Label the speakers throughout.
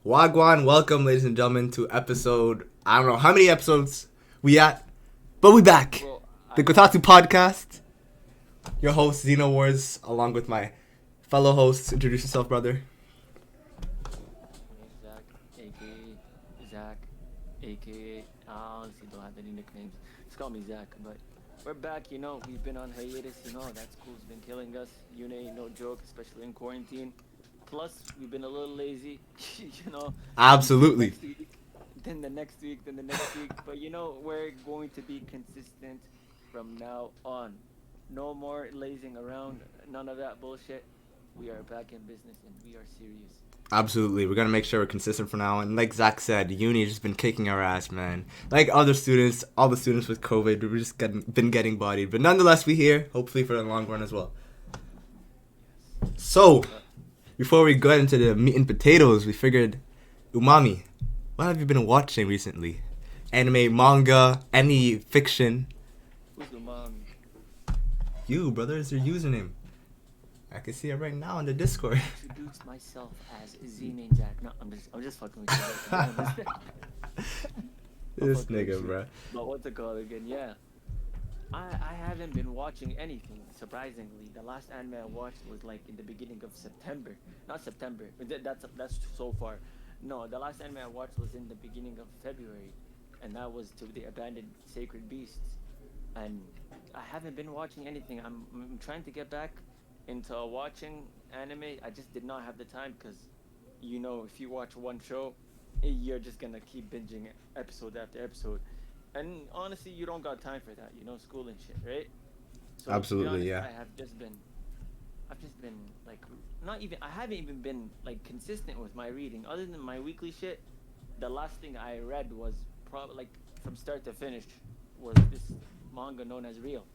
Speaker 1: Wagwan, welcome, ladies and gentlemen, to episode. I don't know how many episodes we at, but we back.
Speaker 2: Well,
Speaker 1: The Kotatsu podcast. Your host Xeno Wars, along with my fellow hosts. Introduce yourself, brother.
Speaker 2: Zach, aka Zach, aka I honestly don't have any nicknames. Just call me Zach. But we're back. We've been on hiatus. That school's been killing us. Uni, no joke, especially in quarantine. Plus, we've been a little lazy.
Speaker 1: Absolutely.
Speaker 2: Next week, then the next week, then the next week. But we're going to be consistent from now on. No more lazing around. None of that bullshit. We are back in business and we are serious.
Speaker 1: Absolutely. We're going to make sure we're consistent from now on. And like Zach said, uni has just been kicking our ass, man. Like other students, all the students with COVID, we've just been getting bodied. But nonetheless, we're here, hopefully for the long run as well. So, before we get into the meat and potatoes, we figured, Umami, what have you been watching recently? Anime, manga, any fiction?
Speaker 2: Who's Umami?
Speaker 1: You, brother, is your username. I can see it right now in the Discord.
Speaker 2: Introduce myself as Xeno Jack. No, I'm just fucking with you.
Speaker 1: This nigga, bro.
Speaker 2: But what's it called again? Yeah. I haven't been watching anything, surprisingly. The last anime I watched was like in the beginning of September. Not September. That's so far. No, the last anime I watched was in the beginning of February. And that was to the Abandoned Sacred Beasts. And I haven't been watching anything. I'm trying to get back into watching anime. I just did not have the time because, if you watch one show, you're just gonna keep binging episode after episode. And honestly, you don't got time for that, school and shit, right? So
Speaker 1: Absolutely,
Speaker 2: honest,
Speaker 1: yeah.
Speaker 2: I've just been like, I haven't even been like consistent with my reading. Other than my weekly shit, the last thing I read was probably like from start to finish was this manga known as Real.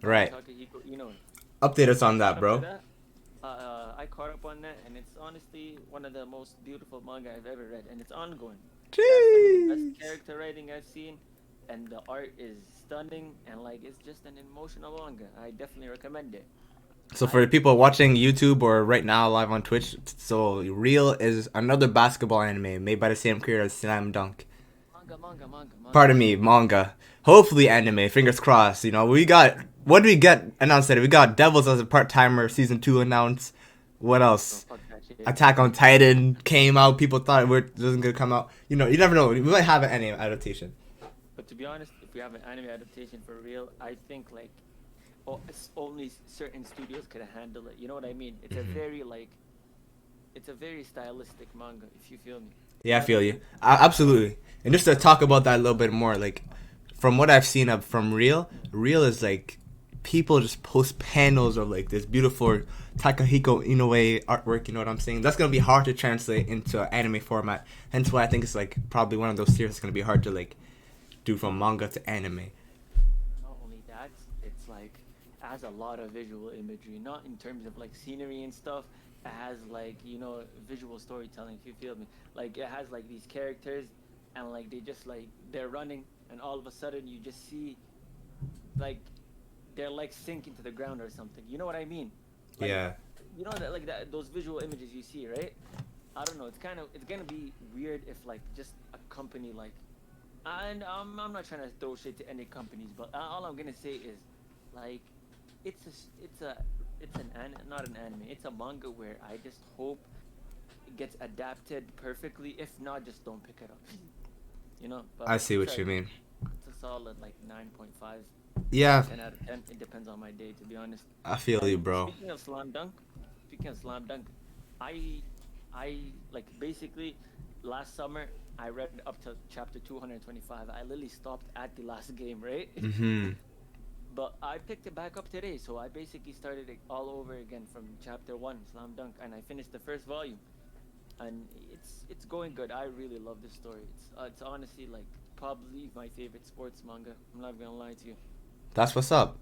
Speaker 1: Right.
Speaker 2: Takehiko Inoue.
Speaker 1: Update us on that, bro.
Speaker 2: I caught up on that, and it's honestly one of the most beautiful manga I've ever read, and it's ongoing. It has some of the best character writing I've seen, and the art is stunning, and like it's just an emotional manga. I definitely recommend it.
Speaker 1: So for the people watching YouTube or right now live on Twitch, so Real is another basketball anime made by the same creator as Slam Dunk.
Speaker 2: Manga.
Speaker 1: Pardon me, manga. Hopefully anime, fingers crossed. What did we get announced today? We got Devils as a part-timer, season 2 announced. What else?
Speaker 2: Fuck that shit.
Speaker 1: Attack on Titan came out. People thought it wasn't going to come out. You never know. We might have an anime adaptation.
Speaker 2: But to be honest, if we have an anime adaptation for Real, I think like, it's only certain studios could handle it. You know what I mean? It's it's a very stylistic manga. If you feel me.
Speaker 1: Yeah, I feel you. Absolutely. And just to talk about that a little bit more, like, from what I've seen from Real is like, people just post panels of like this beautiful Takehiko Inoue artwork, you know what I'm saying? That's going to be hard to translate into anime format. Hence why I think it's like probably one of those series that's going to be hard to like do from manga to anime.
Speaker 2: Not only that, it's like it has a lot of visual imagery, not in terms of like scenery and stuff. It has like visual storytelling. If you feel me, like it has like these characters, and like they're running, and all of a sudden you just see like they're like sink into the ground or something. You know what I mean? Like,
Speaker 1: Yeah.
Speaker 2: Those visual images you see, right? I don't know. It's gonna be weird if like just a company like, and I'm not trying to throw shit to any companies, but all I'm gonna say is, like, not an anime. It's a manga where I just hope it gets adapted perfectly. If not, just don't pick it up. But
Speaker 1: I see what you mean.
Speaker 2: it's a solid like 9.5.
Speaker 1: Yeah.
Speaker 2: 10 out of 10. It depends on my day, to be honest.
Speaker 1: I feel you, bro.
Speaker 2: Speaking of Slam Dunk, I like basically last summer I read up to chapter 225. I literally stopped at the last game, right? But I picked it back up today, so I basically started it all over again from chapter 1, Slam Dunk, and I finished the first volume. And it's going good. I really love this story. It's honestly like probably my favorite sports manga. I'm not gonna lie to you.
Speaker 1: That's what's up.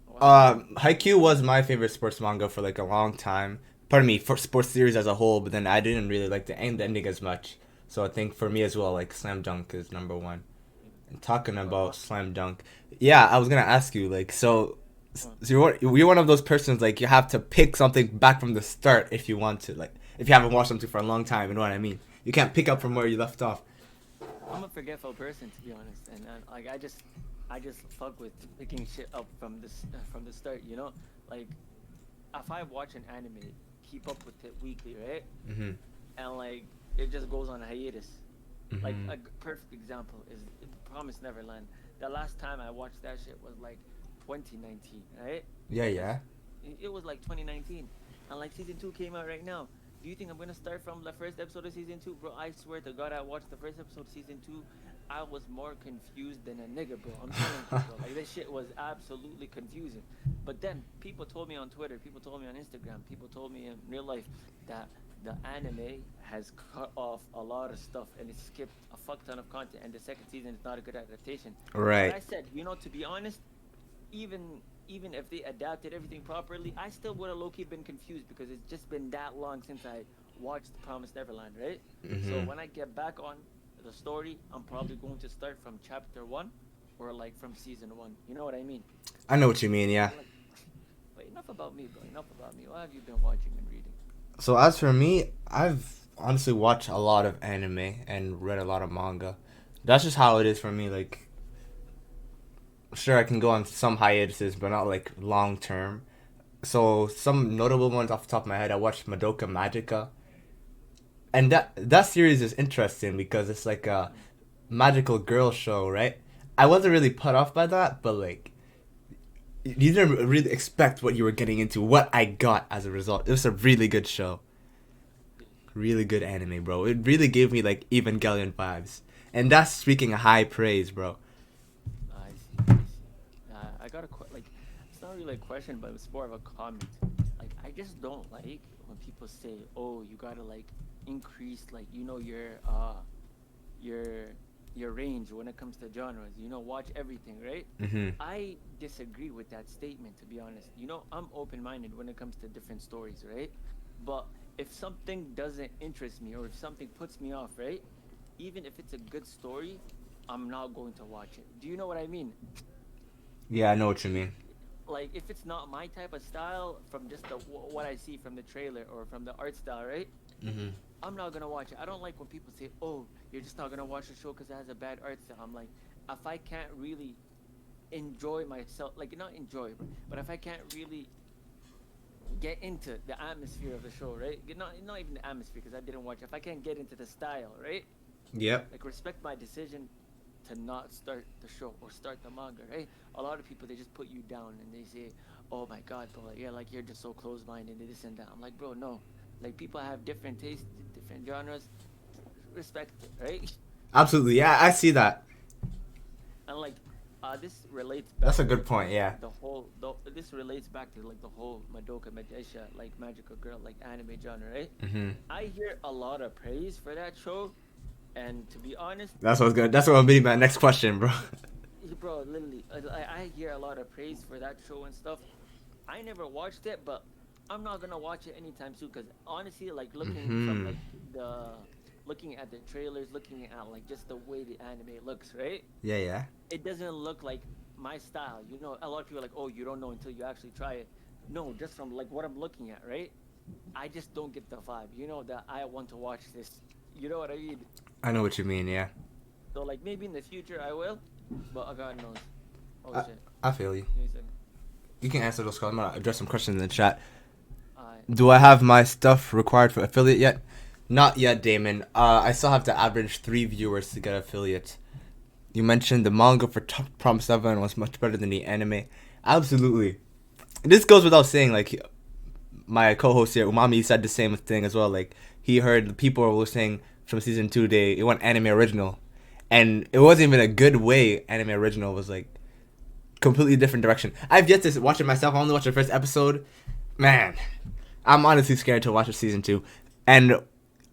Speaker 2: Wow.
Speaker 1: Haikyuu was my favorite sports manga for like a long time. Pardon me, for sports series as a whole, but then I didn't really like the ending as much. So I think for me as well, like Slam Dunk is number one. And talking about Slam Dunk, yeah, I was gonna ask you, like, so you're one of those persons, like, you have to pick something back from the start if you want to, like, if you haven't watched something for a long time. You know what I mean? You can't pick up from where you left off.
Speaker 2: I'm a forgetful person, to be honest, and like I just fuck with picking shit up from from the start. You know, like if I watch an anime, keep up with it weekly, right?
Speaker 1: Mhm.
Speaker 2: And like it just goes on hiatus. Like
Speaker 1: Mhm.
Speaker 2: a perfect example is Promised Neverland. The last time I watched that shit was like 2019, right?
Speaker 1: Yeah, yeah.
Speaker 2: It was like 2019, and like season 2 came out right now. Do you think I'm gonna start from the first episode of season 2, bro? I swear to God, I watched the first episode of season 2. I was more confused than a nigga, bro. I'm telling you, bro. Like this shit was absolutely confusing. But then people told me on Twitter, people told me on Instagram, people told me in real life that the anime has cut off a lot of stuff and it skipped a fuck ton of content, and the second season is not a good adaptation.
Speaker 1: Right.
Speaker 2: But I said, to be honest, even if they adapted everything properly, I still would have low-key been confused because it's just been that long since I watched Promised Neverland, right? So when I get back on the story, I'm probably going to start from chapter 1 or like from season 1. You know what I mean?
Speaker 1: I know what you mean. Yeah.
Speaker 2: But enough about me, bro. Enough about me. What have you been watching and reading?
Speaker 1: So as for me, I've honestly watched a lot of anime and read a lot of manga. That's just how it is for me. Like, sure, I can go on some hiatuses, but not like long term. So some notable ones off the top of my head, I watched Madoka Magica, and that series is interesting because it's like a magical girl show, right? I wasn't really put off by that, but like, you didn't really expect what you were getting into. What I got as a result, it was a really good show, really good anime, bro. It really gave me like Evangelion vibes, and that's speaking high praise, bro.
Speaker 2: I see. I see. I got like, it's not really a question, but it's more of a comment. Like, I just don't like when people say, "Oh, you gotta like increase like your range when it comes to genres. Watch everything, right?"
Speaker 1: Mhm.
Speaker 2: I disagree with that statement, to be honest. I'm open-minded when it comes to different stories, right? But if something doesn't interest me or if something puts me off, right? Even if it's a good story, I'm not going to watch it. Do you know what I mean?
Speaker 1: Yeah, I know what you mean.
Speaker 2: Like, if it's not my type of style from just what I see from the trailer or from the art style, right?
Speaker 1: Mhm.
Speaker 2: I'm not gonna watch it. I don't like when people say, "Oh, you're just not gonna watch the show because it has a bad art style." I'm like, if I can't really enjoy myself, like not enjoy, but if I can't really get into the atmosphere of the show, right? Not even the atmosphere because I didn't watch it. If I can't get into the style, right?
Speaker 1: Yep.
Speaker 2: Like, respect my decision to not start the show or start the manga, right? A lot of people, they just put you down and they say, "Oh my God, bro, like, yeah, like you're just so close-minded and this and that." I'm like, bro, no. Like, people have different tastes, different genres. Respect it, right?
Speaker 1: Absolutely. Yeah, I see that.
Speaker 2: And like, this relates back
Speaker 1: That's a
Speaker 2: to,
Speaker 1: good
Speaker 2: like,
Speaker 1: point. Yeah.
Speaker 2: this relates back to like the whole Madoka Magica, like magical girl, like anime genre, right?
Speaker 1: Mhm.
Speaker 2: I hear a lot of praise for that show, and to be honest,
Speaker 1: That's what's good. That's what I'm being my next question, bro.
Speaker 2: bro, literally, I hear a lot of praise for that show and stuff. I never watched it, but I'm not gonna watch it anytime soon. Cause honestly, like
Speaker 1: Mhm.
Speaker 2: looking at the trailers, looking at like just the way the anime looks, right?
Speaker 1: Yeah, yeah.
Speaker 2: It doesn't look like my style. A lot of people are like, "Oh, you don't know until you actually try it." No, just from like what I'm looking at, right? I just don't get the vibe. That I want to watch this. You know what I mean?
Speaker 1: I know what you mean. Yeah.
Speaker 2: So like maybe in the future I will, but God knows. Oh
Speaker 1: I,
Speaker 2: shit.
Speaker 1: I feel you.
Speaker 2: Give me a second.
Speaker 1: You can answer those questions. I'm gonna address some questions in the chat.
Speaker 2: Alright.
Speaker 1: Do I have my stuff required for affiliate yet? Not yet, Damon. I still have to average 3 viewers to get affiliate. You mentioned the manga for Promise 7 was much better than the anime. Absolutely. This goes without saying. Like, my co-host here, Umami, said the same thing as well. Like, he heard the people were saying from season 2 they went anime original, and it wasn't even a good way. Anime original was like completely different direction. I've yet to watch it myself. I only watched the first episode. Man, I'm honestly scared to watch it season 2. And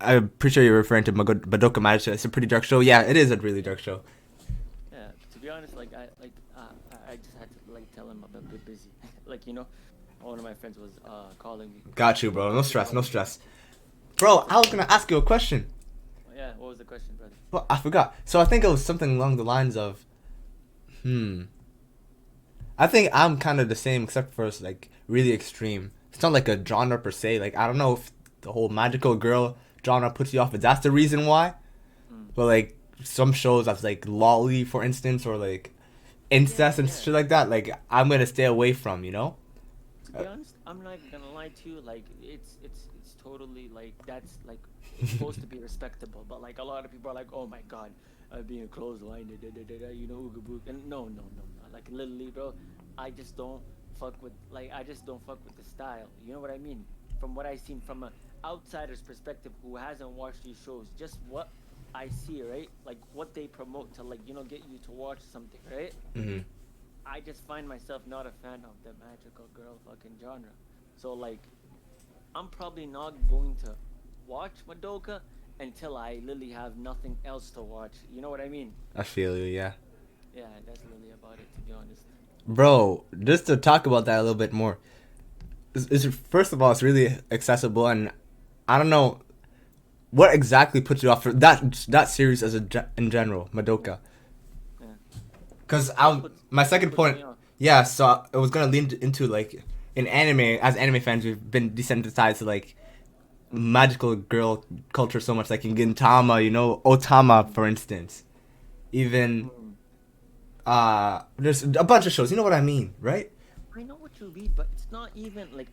Speaker 1: I'm pretty sure you're referring to Madoka Magica. It's a pretty dark show. Yeah, it is a really dark show.
Speaker 2: Yeah. To be honest, I just had to like tell him I'm a bit busy. Like one of my friends was calling me.
Speaker 1: Got you, bro. No stress, no stress. Bro, I was gonna ask you a question.
Speaker 2: Yeah. What was the question, brother?
Speaker 1: Well, I forgot. So I think it was something along the lines of, I think I'm kind of the same, except for it's like really extreme. It's not like a genre per se. Like, I don't know if the whole magical girl genre puts you off, if that's the reason why. But like some shows that's like lolly, for instance, or like incest and shit like that, like I'm gonna stay away from, you know.
Speaker 2: To be honest, I'm not gonna lie to you. Like it's totally like that's like it's supposed to be respectable, but like a lot of people are like, oh my god, being a clothesline, you know, ooga boog. And no. Like literally, bro, I just don't fuck with the style. You know what I mean? From what I've seen from an outsider's perspective who hasn't watched these shows, just what I see, right? Like what they promote to, like, you know, get you to watch something, right? I just find myself not a fan of the magical girl fucking genre. So like, I'm probably not going to watch Madoka until I literally have nothing else to watch. You know what I mean?
Speaker 1: I feel you, yeah.
Speaker 2: Yeah, that's literally about it, to be honest.
Speaker 1: Bro, just to talk about that a little bit more. First of all, it's really accessible, and I don't know what exactly puts you off for that series in general, Madoka.
Speaker 2: Yeah.
Speaker 1: Because my second point, yeah, so it was gonna lean into like in anime. As anime fans, we've been desensitized to like magical girl culture so much, like in Gintama, you know, Otama, for instance. Even there's a bunch of shows. You know what I mean, right?
Speaker 2: I know what you mean, but it's not even like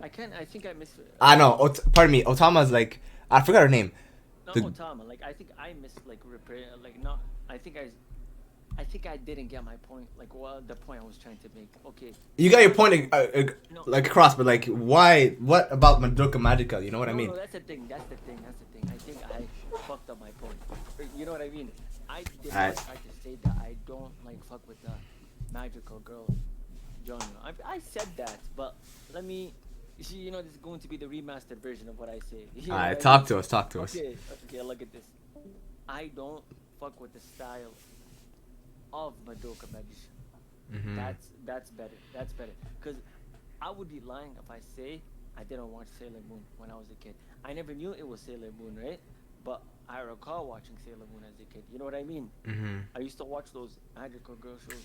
Speaker 2: I think I missed.
Speaker 1: I know. Pardon me. Otama's like I forgot her name.
Speaker 2: Not Otama. Like I think I missed like like not. I think I didn't get my point. Like the point I was trying to make. Okay.
Speaker 1: You got your point like across, but like why? What about Madoka Magica? You know what I mean?
Speaker 2: No, that's the thing. I think I fucked up my point. You know what I mean? I did not try to say that I don't like fuck with the magical girl genre. I said that, but let me. You know, this is going to be the remastered version of what I say.
Speaker 1: Alright, talk to us.
Speaker 2: Okay, look at this. I don't fuck with the style of Madoka Magica. That's better. Because I would be lying if I say I didn't watch Sailor Moon when I was a kid. I never knew it was Sailor Moon, right? But I recall watching Sailor Moon as a kid. You know what I mean? I used to watch those magical girl shows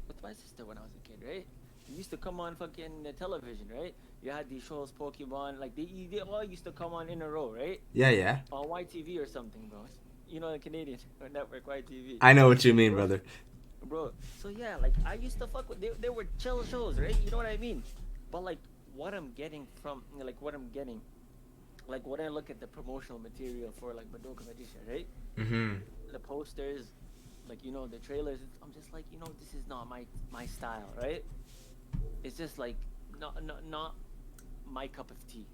Speaker 2: with my sister when I was a kid, right? It used to come on fucking television, right? You had these shows, Pokemon, like they all used to come on in a row, right?
Speaker 1: Yeah.
Speaker 2: On YTV or something, bro. You know, the Canadian network, YTV.
Speaker 1: I know what you mean, brother.
Speaker 2: Bro, so yeah, like I used to fuck with. They were chill shows, right? You know what I mean? But like, what I'm getting, like when I look at the promotional material for like Madoka Magica, right? The posters, like, you know, the trailers. I'm just like, you know, this is not my style, right? It's just like not my cup of tea.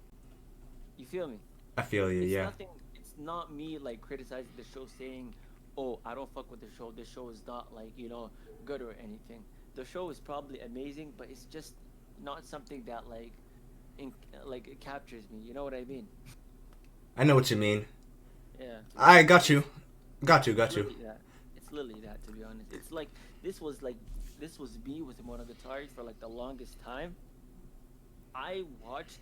Speaker 2: You feel me?
Speaker 1: I feel you.
Speaker 2: It's
Speaker 1: yeah.
Speaker 2: Nothing. It's not me like criticizing the show, saying, "Oh, I don't fuck with the show. This show is not like, you know, good or anything." The show is probably amazing, but it's just not something that like, it captures me. You know what I mean?
Speaker 1: I know what you mean.
Speaker 2: Yeah.
Speaker 1: I got you. Got you.
Speaker 2: It's literally that, to be honest. It's like this was me with Monogatari for like the longest time. I watched,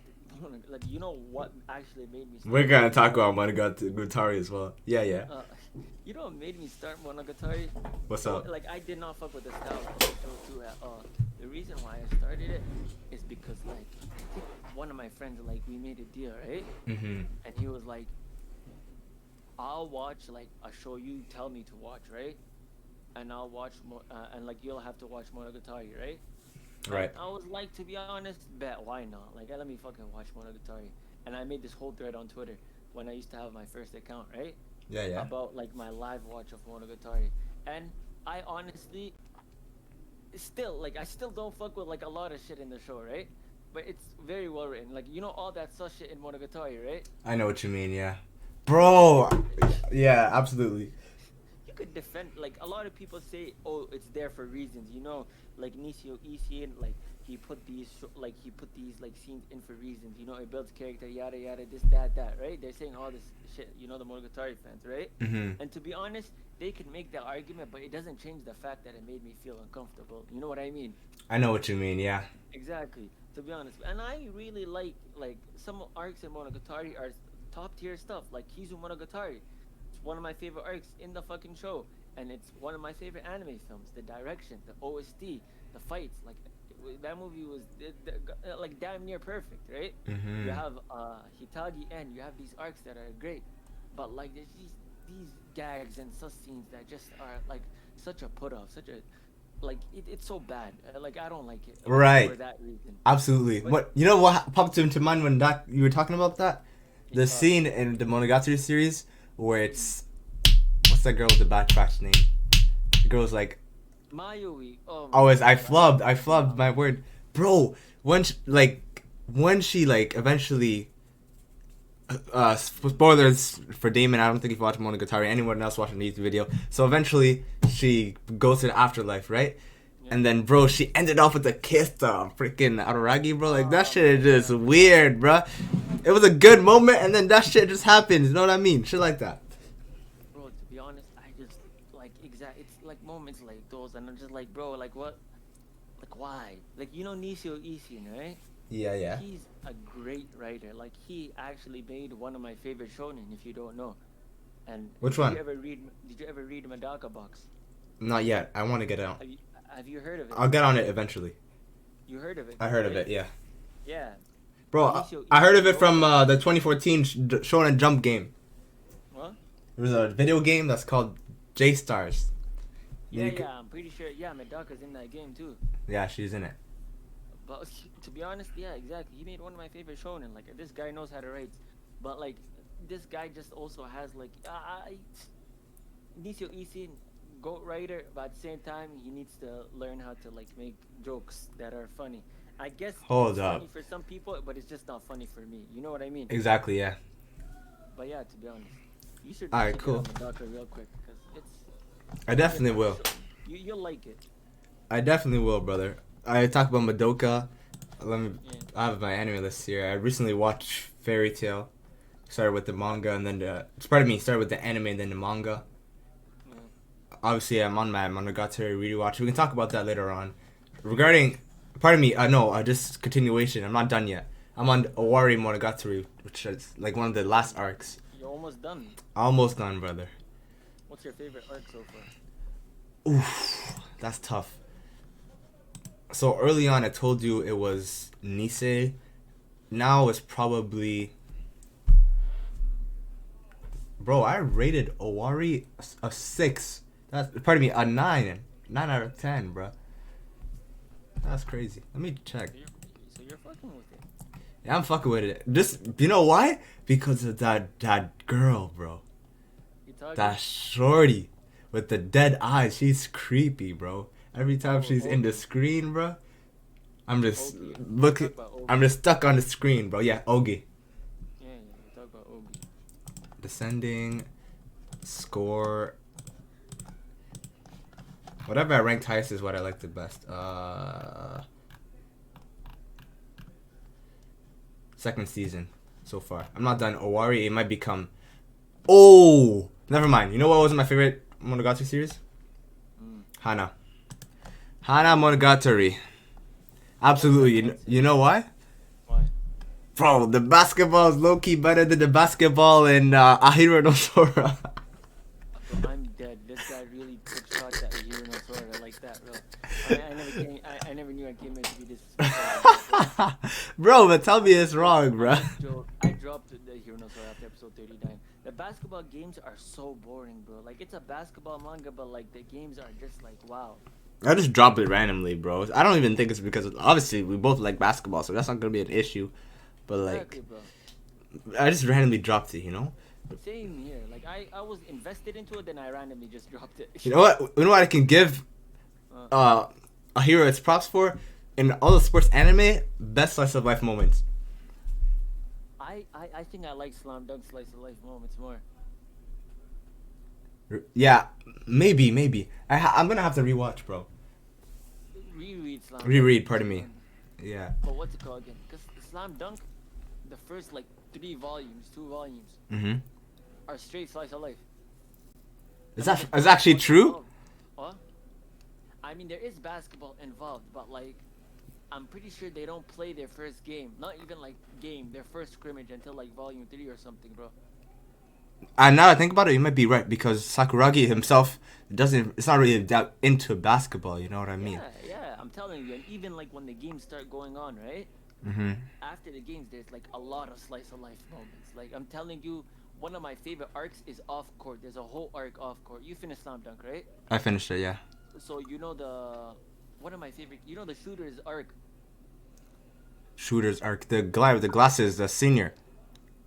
Speaker 2: like, you know what actually made me start.
Speaker 1: We're gonna talk about Monogatari as well. Yeah.
Speaker 2: You know what made me start Monogatari?
Speaker 1: What's up?
Speaker 2: Like, I did not fuck with the style of the show too at all. The reason why I started it is because, like, I think one of my friends, like, we made a deal, right? And he was like, I'll watch like a show you tell me to watch, right? And I'll watch and like you'll have to watch Monogatari, right?
Speaker 1: Right.
Speaker 2: And I was like, to be honest, bet why not? Like, let me fucking watch Monogatari. And I made this whole thread on Twitter when I used to have my first account, right?
Speaker 1: Yeah.
Speaker 2: About like my live watch of Monogatari. And I honestly I still don't fuck with like a lot of shit in the show, right? But it's very well written. Like, you know, all that sus shit in Monogatari, right?
Speaker 1: I know what you mean, yeah. Bro, yeah, absolutely.
Speaker 2: You could defend, like, a lot of people say, oh, it's there for reasons, you know, like Nishio Ishin, like he put these like scenes in for reasons, you know, it builds character, yada yada, this, that, right? They're saying all this shit, you know, the Monogatari fans, right? And to be honest, they can make that argument, but it doesn't change the fact that it made me feel uncomfortable. You know what I mean?
Speaker 1: I know what you mean, yeah.
Speaker 2: Exactly. To be honest, and I really like some arcs in Monogatari are top tier stuff, like Kizu Monogatari. It's one of my favorite arcs in the fucking show, and it's one of my favorite anime films. The direction, the OST, the fights, like that movie was like damn near perfect, right?
Speaker 1: Mm-hmm.
Speaker 2: You have Hitagi and you have these arcs that are great, but like there's these gags and sus scenes that just are like such a put off, such a like it's so bad. Like I don't like it for
Speaker 1: Right.
Speaker 2: that reason.
Speaker 1: Absolutely.
Speaker 2: But
Speaker 1: What you know? What popped into mind when that you were talking about that? The scene in the Monogatari series where it's what's that girl with the backpack's name? The girl's like,
Speaker 2: Mayui. Oh my
Speaker 1: always I
Speaker 2: god.
Speaker 1: flubbed my word, bro. When she like eventually spoilers for Damon. I don't think if you watch Monogatari, anyone else watching the YouTube video. So eventually she goes to the afterlife, right?
Speaker 2: Yeah.
Speaker 1: And then, bro, she ended off with a kiss to freaking Araragi, bro. Like, that
Speaker 2: Oh
Speaker 1: shit
Speaker 2: my
Speaker 1: is just
Speaker 2: god.
Speaker 1: weird, bro. It was a good moment, and then that shit just happens. You know what I mean? Shit like that.
Speaker 2: Bro, to be honest, I just like it's like moments like those, and I'm just like, bro, like what, like why? Like Nisio Isin, right?
Speaker 1: Yeah.
Speaker 2: He's a great writer. Like he actually made one of my favorite shonen. If you don't know, and
Speaker 1: Which one?
Speaker 2: Did you ever read Madoka Box?
Speaker 1: Not yet. I want to get out.
Speaker 2: Have you heard of it?
Speaker 1: I'll get on it eventually.
Speaker 2: You heard of it?
Speaker 1: I heard of
Speaker 2: right?
Speaker 1: it, yeah.
Speaker 2: Yeah.
Speaker 1: Bro,
Speaker 2: Nisio
Speaker 1: I heard of
Speaker 2: Isin
Speaker 1: it from
Speaker 2: wrote
Speaker 1: the 2014 Shonen Jump game.
Speaker 2: What?
Speaker 1: There was a video game that's called J-Stars.
Speaker 2: Yeah. I'm pretty sure. Yeah, Madoka's in that game too.
Speaker 1: Yeah, she's in it.
Speaker 2: But to be honest, yeah, exactly. He made one of my favorite shonen. Like this guy knows how to write, but like this guy just also has like Nisio Isin, goat writer, but at the same time he needs to learn how to like make jokes that are funny. I guess
Speaker 1: Hold
Speaker 2: it's
Speaker 1: up.
Speaker 2: funny for some people, but it's just not funny for me. You know what I mean?
Speaker 1: Exactly, yeah.
Speaker 2: But yeah, to be honest, you should
Speaker 1: Alright,
Speaker 2: check
Speaker 1: cool.
Speaker 2: it out Madoka real quick because it's.
Speaker 1: I definitely will.
Speaker 2: You'll like it.
Speaker 1: I definitely will, brother. I talk about Madoka.
Speaker 2: Yeah.
Speaker 1: I have my anime list here. I recently watched Fairy Tail. Started with the manga and then started with the anime and then the manga.
Speaker 2: Yeah.
Speaker 1: Obviously, I'm on my Monogatari rewatch. We can talk about that later on. Regarding, just continuation. I'm not done yet. I'm on Owari Monogatari, which is like one of the last arcs.
Speaker 2: You're almost done.
Speaker 1: Almost done, brother.
Speaker 2: What's your favorite arc so far?
Speaker 1: Oof, that's tough. So early on, I told you it was Nisei. Now it's probably... Bro, I rated Owari a 6. A 9. 9 out of 10, bro. That's crazy. Let me check.
Speaker 2: So you're fucking with it.
Speaker 1: Yeah, I'm fucking with it. Just, you know why? Because of that girl, bro. That shorty with the dead eyes. She's creepy, bro. Every time she's in the screen, bro, I'm just looking. I'm just stuck on the screen, bro. Yeah, Ogi.
Speaker 2: Yeah, we talk about Ogi.
Speaker 1: Descending, score. Whatever I ranked highest is what I liked the best. Second season so far. I'm not done. Owari, it might become. Oh, never mind. You know what wasn't my favorite Monogatari series? Hana Monogatari. Absolutely. You know why?
Speaker 2: Why?
Speaker 1: Bro, the basketball is low-key better than the basketball in Ahiru No Sora.
Speaker 2: Bro, I'm dead. This guy really took shots at Ahiru No Sora like that, bro. I never knew I came here to be disrespectful.
Speaker 1: Bro, but tell me it's wrong, bro.
Speaker 2: I dropped the Ahiru No Sora after episode 39. The basketball games are so boring, bro. Like, it's a basketball manga, but, like, the games are just, like, wow.
Speaker 1: I just dropped it randomly, bro. I don't even think it's because obviously we both like basketball, so that's not gonna be an issue. But like,
Speaker 2: Exactly, bro.
Speaker 1: I just randomly dropped it, you know.
Speaker 2: Same here. Like, I was invested into it, then I randomly just dropped it.
Speaker 1: You know what? You know what I can give a hero its props for in all the sports anime, best slice of life moments.
Speaker 2: I think I like Slam Dunk Slice of Life moments more.
Speaker 1: Yeah, maybe. I'm gonna have to rewatch, bro. Reread, pardon me. Yeah.
Speaker 2: But what's it called again? Because Slam Dunk, the first like 2 volumes, are straight slice of life.
Speaker 1: Is actually true?
Speaker 2: What? I mean, there is basketball involved, but like, I'm pretty sure they don't play their first game. Not even like their first scrimmage until like volume 3 or something, bro.
Speaker 1: And now I think about it, you might be right because Sakuragi himself it's not really that into basketball. You know what I mean?
Speaker 2: Yeah. I'm telling you, and even like when the games start going on, right?
Speaker 1: Mm-hmm.
Speaker 2: After the games, there's like a lot of slice of life moments. Like I'm telling you, one of my favorite arcs is off court. There's a whole arc off court. You finished Slam Dunk, right?
Speaker 1: I finished it, yeah.
Speaker 2: So you know the one of my favorite. You know the shooter's arc.
Speaker 1: Shooter's arc. The guy with the glasses, the senior.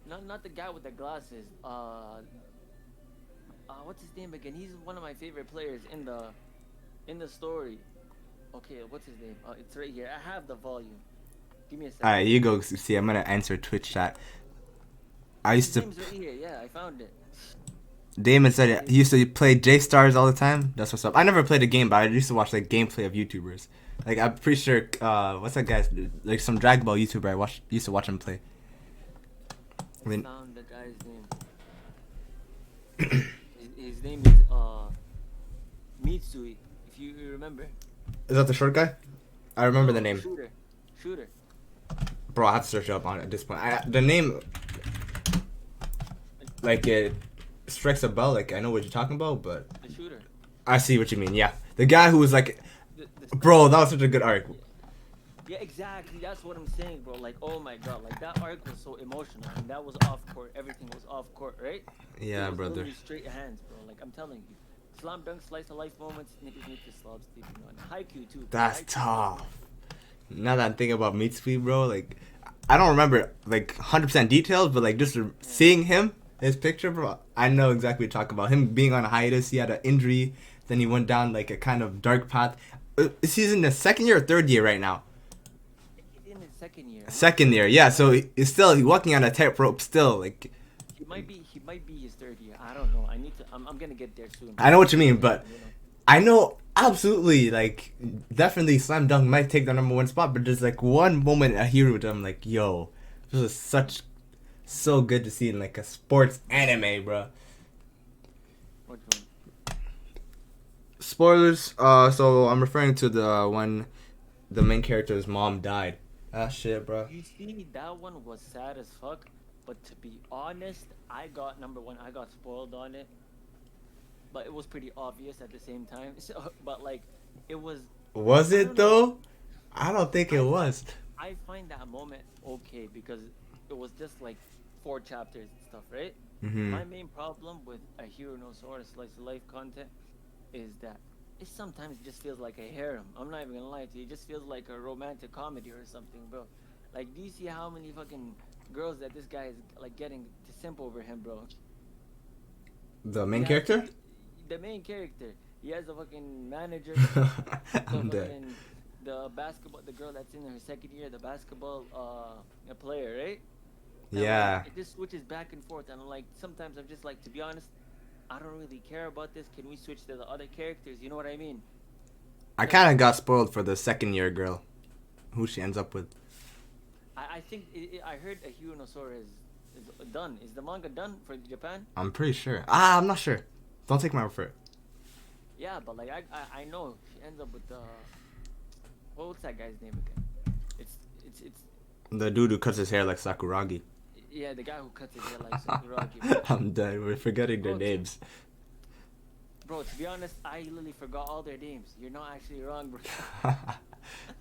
Speaker 2: Not the guy with the glasses. What's his name again? He's one of my favorite players in the story. Okay, what's his name? It's right here. I have the volume. Give me a second.
Speaker 1: Alright, you go see. I'm gonna answer Twitch chat. I used
Speaker 2: His
Speaker 1: to.
Speaker 2: name's right here. Yeah, I found it.
Speaker 1: Damon said it. He used to play J Stars all the time. That's what's up. I never played a game, but I used to watch like gameplay of YouTubers. Like I'm pretty sure. What's that guy's like some Dragon Ball YouTuber? Used to watch him play.
Speaker 2: I found the guy's name. his name is Mitsui. If you remember.
Speaker 1: Is that the short guy? I remember the name.
Speaker 2: Shooter.
Speaker 1: Bro, I have to search up on it at this point. The name, like it strikes a bell. Like I know what you're talking about, but
Speaker 2: The shooter.
Speaker 1: I see what you mean. Yeah, the guy who was like, bro, that was such a good arc.
Speaker 2: Yeah, exactly. That's what I'm saying, bro. Like, oh my god, like that arc was so emotional, and that was off court. Everything was off court, right?
Speaker 1: Yeah,
Speaker 2: it was
Speaker 1: brother.
Speaker 2: literally straight hands, bro. Like I'm telling you, slam dunk, slice of life moments. Niggas need to slob sleeping on Haikyuu too.
Speaker 1: That's
Speaker 2: Haikyuu.
Speaker 1: tough. Now that I'm thinking about Mitsui, bro, like I don't remember like 100% details, but like just seeing him, his picture, bro, I know exactly what you're talking about. Him being on a hiatus, he had an injury, then he went down like a kind of dark path. He's in the second year or third year right now?
Speaker 2: In his second year.
Speaker 1: Second year, yeah. So he's walking on a tightrope still. Like
Speaker 2: He might be his third year. I don't know. I'm gonna get there soon.
Speaker 1: I know what you mean, but I know absolutely like definitely Slam Dunk might take the #1 spot, but there's like one moment at Ahiru that I'm like, yo, this is so good to see in like a sports anime, bro.
Speaker 2: Which one?
Speaker 1: Spoilers. So I'm referring to the when the main character's mom died. Ah, shit, bro.
Speaker 2: You see, that one was sad as fuck. But to be honest, I got #1. I got spoiled on it. But it was pretty obvious at the same time. So, but like, it was.
Speaker 1: Was it though? I don't think it was.
Speaker 2: I find that moment okay because it was just like 4 chapters and stuff, right?
Speaker 1: Mm-hmm.
Speaker 2: My main problem with Ahiru No Sora slice of life content is that it sometimes just feels like a harem. I'm not even gonna lie to you. It just feels like a romantic comedy or something, bro. Like, do you see how many fucking girls that this guy is like getting to simp over him, bro?
Speaker 1: The main character?
Speaker 2: The main character. He has a fucking manager.
Speaker 1: I'm dead.
Speaker 2: The basketball, the girl that's in her second year, the basketball player, right? And
Speaker 1: Yeah.
Speaker 2: like, it just switches back and forth, and like sometimes I'm just like, to be honest, I don't really care about this. Can we switch to the other characters? You know what I mean?
Speaker 1: I kind of got spoiled for the second year girl, who she ends up with.
Speaker 2: I think I heard Ahiru No Sora is done. Is the manga done for Japan?
Speaker 1: I'm pretty sure. I'm not sure. Don't take my word for it.
Speaker 2: Yeah, but like I know she ends up with what's that guy's name again? It's
Speaker 1: The dude who cuts his hair like Sakuragi.
Speaker 2: yeah, the guy who cuts his hair like Sakuragi.
Speaker 1: I'm dead. We're forgetting their names.
Speaker 2: Bro, to be honest, I literally forgot all their names. You're not actually wrong, bro.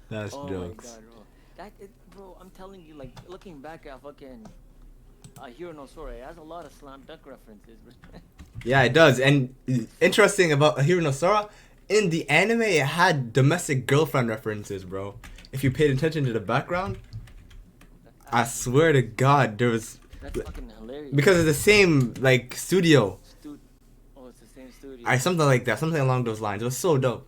Speaker 1: That's
Speaker 2: oh
Speaker 1: jokes.
Speaker 2: my god, bro. Bro, I'm telling you, like, looking back at fucking Ahiru No Sora, it has a lot of slam dunk references, bro.
Speaker 1: Yeah, it does. And interesting about Ahiru No Sora, in the anime, it had domestic girlfriend references, bro. If you paid attention to the background, I swear to God, there was.
Speaker 2: That's fucking hilarious.
Speaker 1: Because it's the same like studio.
Speaker 2: Oh, it's the same studio.
Speaker 1: Something like that, something along those lines. It was so dope.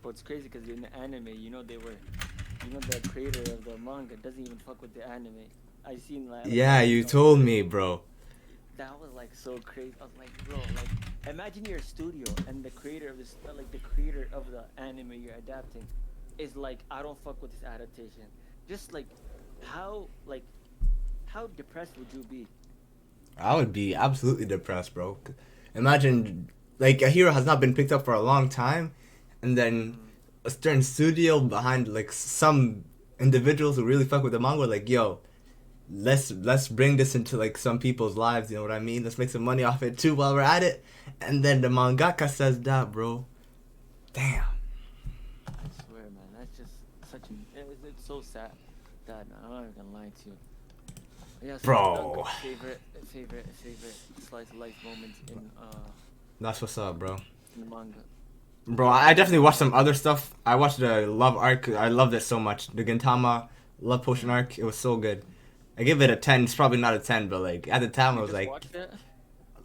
Speaker 2: But it's crazy because in the anime, the creator of the manga doesn't even fuck with the anime. I seen that.
Speaker 1: Yeah, you told me, bro.
Speaker 2: That was like so crazy. I was like, bro, like, imagine you're a studio and the creator of this, like the creator of the anime you're adapting, is like, I don't fuck with this adaptation. Just like, how depressed would you be?
Speaker 1: I would be absolutely depressed, bro. Imagine, like, a hero has not been picked up for a long time, and then a certain studio behind, like, some individuals who really fuck with the manga, like, yo, let's bring this into, like, some people's lives, you know what I mean? Let's make some money off it, too, while we're at it. And then the mangaka says that, bro. Damn.
Speaker 2: I swear, man. so sad that I'm not gonna lie to you. Yeah,
Speaker 1: Bro.
Speaker 2: favorite slice of life moments
Speaker 1: That's what's up, bro.
Speaker 2: in the manga.
Speaker 1: Bro, I definitely watched some other stuff. I watched the Love arc. I loved it so much. The Gintama Love Potion arc. It was so good. I give it a 10. It's probably not a 10, but like at the time, I was like,
Speaker 2: watched it?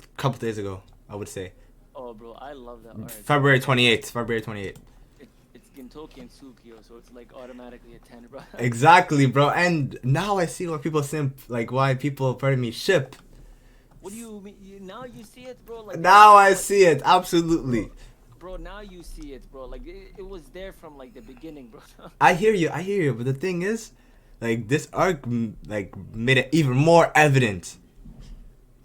Speaker 1: a couple days ago, I would say.
Speaker 2: Oh, bro, I love that arc.
Speaker 1: February 28th. February 28th.
Speaker 2: It's Gintoki and Tsukio, so it's like automatically a 10, bro.
Speaker 1: Exactly, bro. And now I see why people simp, like why people, pardon me, ship.
Speaker 2: What do you mean? Now you see it, bro? Like
Speaker 1: Now I see it. Absolutely.
Speaker 2: Bro, now you see it, bro. Like it was there from like the beginning, bro.
Speaker 1: I hear you. But the thing is, like this arc, like made it even more evident.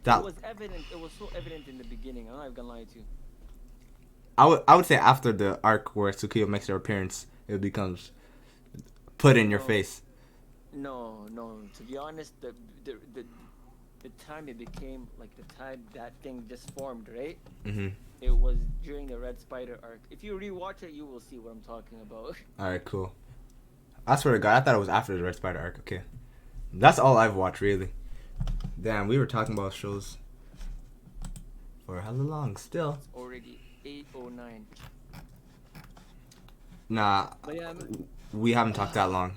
Speaker 1: That
Speaker 2: It was evident. It was so evident in the beginning. I'm not even gonna lie to you.
Speaker 1: I would say after the arc where Tsukio makes her appearance, it becomes put in your face.
Speaker 2: No. To be honest, the time it became like the time that thing just formed, right?
Speaker 1: Mhm.
Speaker 2: It was during the Red Spider arc. If you rewatch it, you will see what I'm talking about.
Speaker 1: All right, cool. I swear to God, I thought it was after the Red Spider arc. Okay, that's all I've watched really. Damn, we were talking about shows for hella long. Still,
Speaker 2: It's already 8:09.
Speaker 1: nah,
Speaker 2: But yeah,
Speaker 1: we haven't talked that long.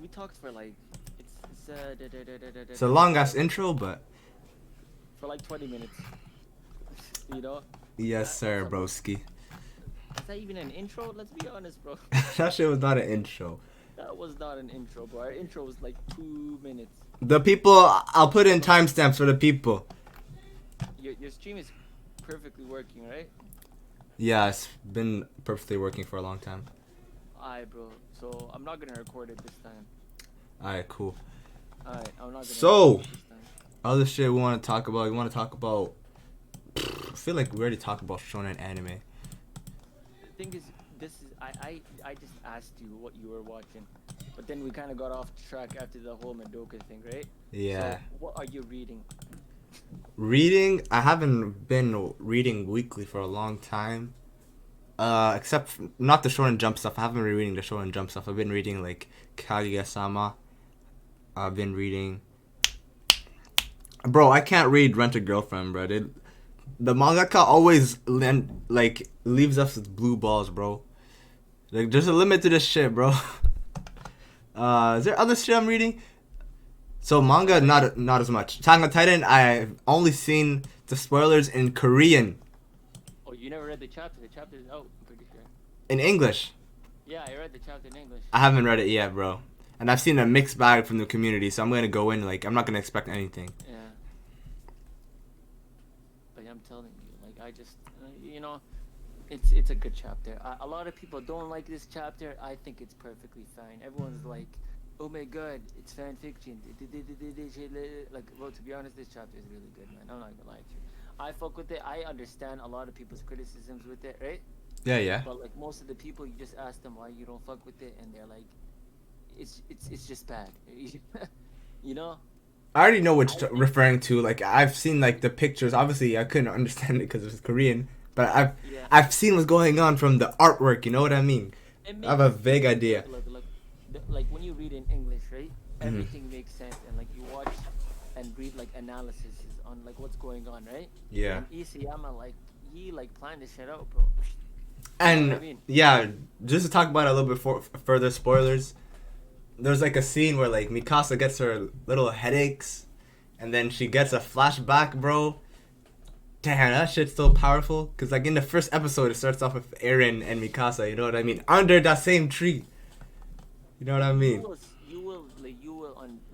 Speaker 2: we talked for like
Speaker 1: It's a long ass intro, but
Speaker 2: for like 20 minutes. You know?
Speaker 1: yes, sir, broski.
Speaker 2: Is that even an intro? Let's be honest, bro.
Speaker 1: That shit was not an intro.
Speaker 2: That was not an intro, bro. Our intro was like 2 minutes.
Speaker 1: The people, I'll put in timestamps for the people.
Speaker 2: Your stream is perfectly working, right?
Speaker 1: Yeah, it's been perfectly working for a long time.
Speaker 2: Alright, bro. So I'm not gonna record it this time.
Speaker 1: Alright, cool.
Speaker 2: Alright, I'm not gonna.
Speaker 1: So,
Speaker 2: record it this time.
Speaker 1: other shit we want to talk about. We want to talk about. I feel like we already talked about shonen anime.
Speaker 2: The thing is, I just asked you what you were watching, but then we kind of got off track after the whole Madoka thing, right?
Speaker 1: Yeah.
Speaker 2: So, what are you reading?
Speaker 1: Reading, I haven't been reading weekly for a long time. Except not the Shonen Jump stuff. I haven't been reading the Shonen Jump stuff. I've been reading like Kaguya-sama. I've been reading. Bro, I can't read Rent a Girlfriend, bro. The mangaka always leaves us with blue balls, bro. Like, there's a limit to this shit, bro. Is there other shit I'm reading? So manga, not as much. Attack on Titan, I've only seen the spoilers in Korean.
Speaker 2: Oh, you never read the chapter? The chapter is out, I'm pretty sure.
Speaker 1: In English.
Speaker 2: Yeah, I read the chapter in English.
Speaker 1: I haven't read it yet, bro. And I've seen a mixed bag from the community, so I'm gonna go in like I'm not gonna expect anything.
Speaker 2: Yeah. But I'm telling you, like I just, you know, it's a good chapter. A lot of people don't like this chapter. I think it's perfectly fine. Everyone's like, oh my god, it's fan fiction. Like, well, to be honest, this chapter is really good, man. I'm not gonna lie to you. I fuck with it. I understand a lot of people's criticisms with it, right?
Speaker 1: Yeah.
Speaker 2: But like most of the people, you just ask them why you don't fuck with it, and they're like, it's just bad. You know?
Speaker 1: I already know what you're referring to. Like I've seen like the pictures. Obviously, I couldn't understand it because it was Korean, but I've seen what's going on from the artwork. You know what I mean? I have a vague idea.
Speaker 2: Look. Like when you read in English, right? Everything makes sense, and like you watch and read like analysis on like what's going on, right?
Speaker 1: Yeah.
Speaker 2: And Isayama, like he like planned this shit out, bro.
Speaker 1: And
Speaker 2: You know what I mean?
Speaker 1: yeah, just to talk about it a little bit further, spoilers. There's like a scene where like Mikasa gets her little headaches, and then she gets a flashback, bro. Damn, that shit's so powerful. Cause like in the first episode, it starts off with Eren and Mikasa. You know what I mean? Under that same tree. You know what I mean?
Speaker 2: You will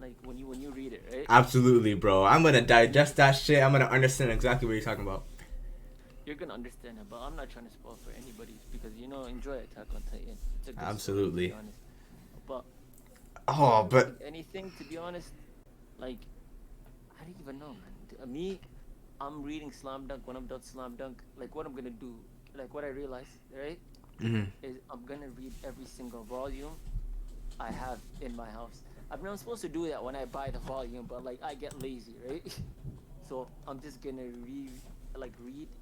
Speaker 2: like when you read it, right?
Speaker 1: Absolutely, bro. I'm gonna digest that shit. I'm gonna understand exactly what you're talking about.
Speaker 2: You're gonna understand it, but I'm not trying to spoil for anybody because enjoy Attack on Titan. It's a good
Speaker 1: Absolutely.
Speaker 2: story, to be honest. But
Speaker 1: Oh, but
Speaker 2: anything to be honest, like I don't even know, man. Me, I'm reading Slam Dunk. When I'm done Slam Dunk, like what I'm gonna do, like what I realized, right, is I'm gonna read every single volume I have in my house. I mean, I'm supposed to do that when I buy the volume, but like I get lazy, right? So I'm just gonna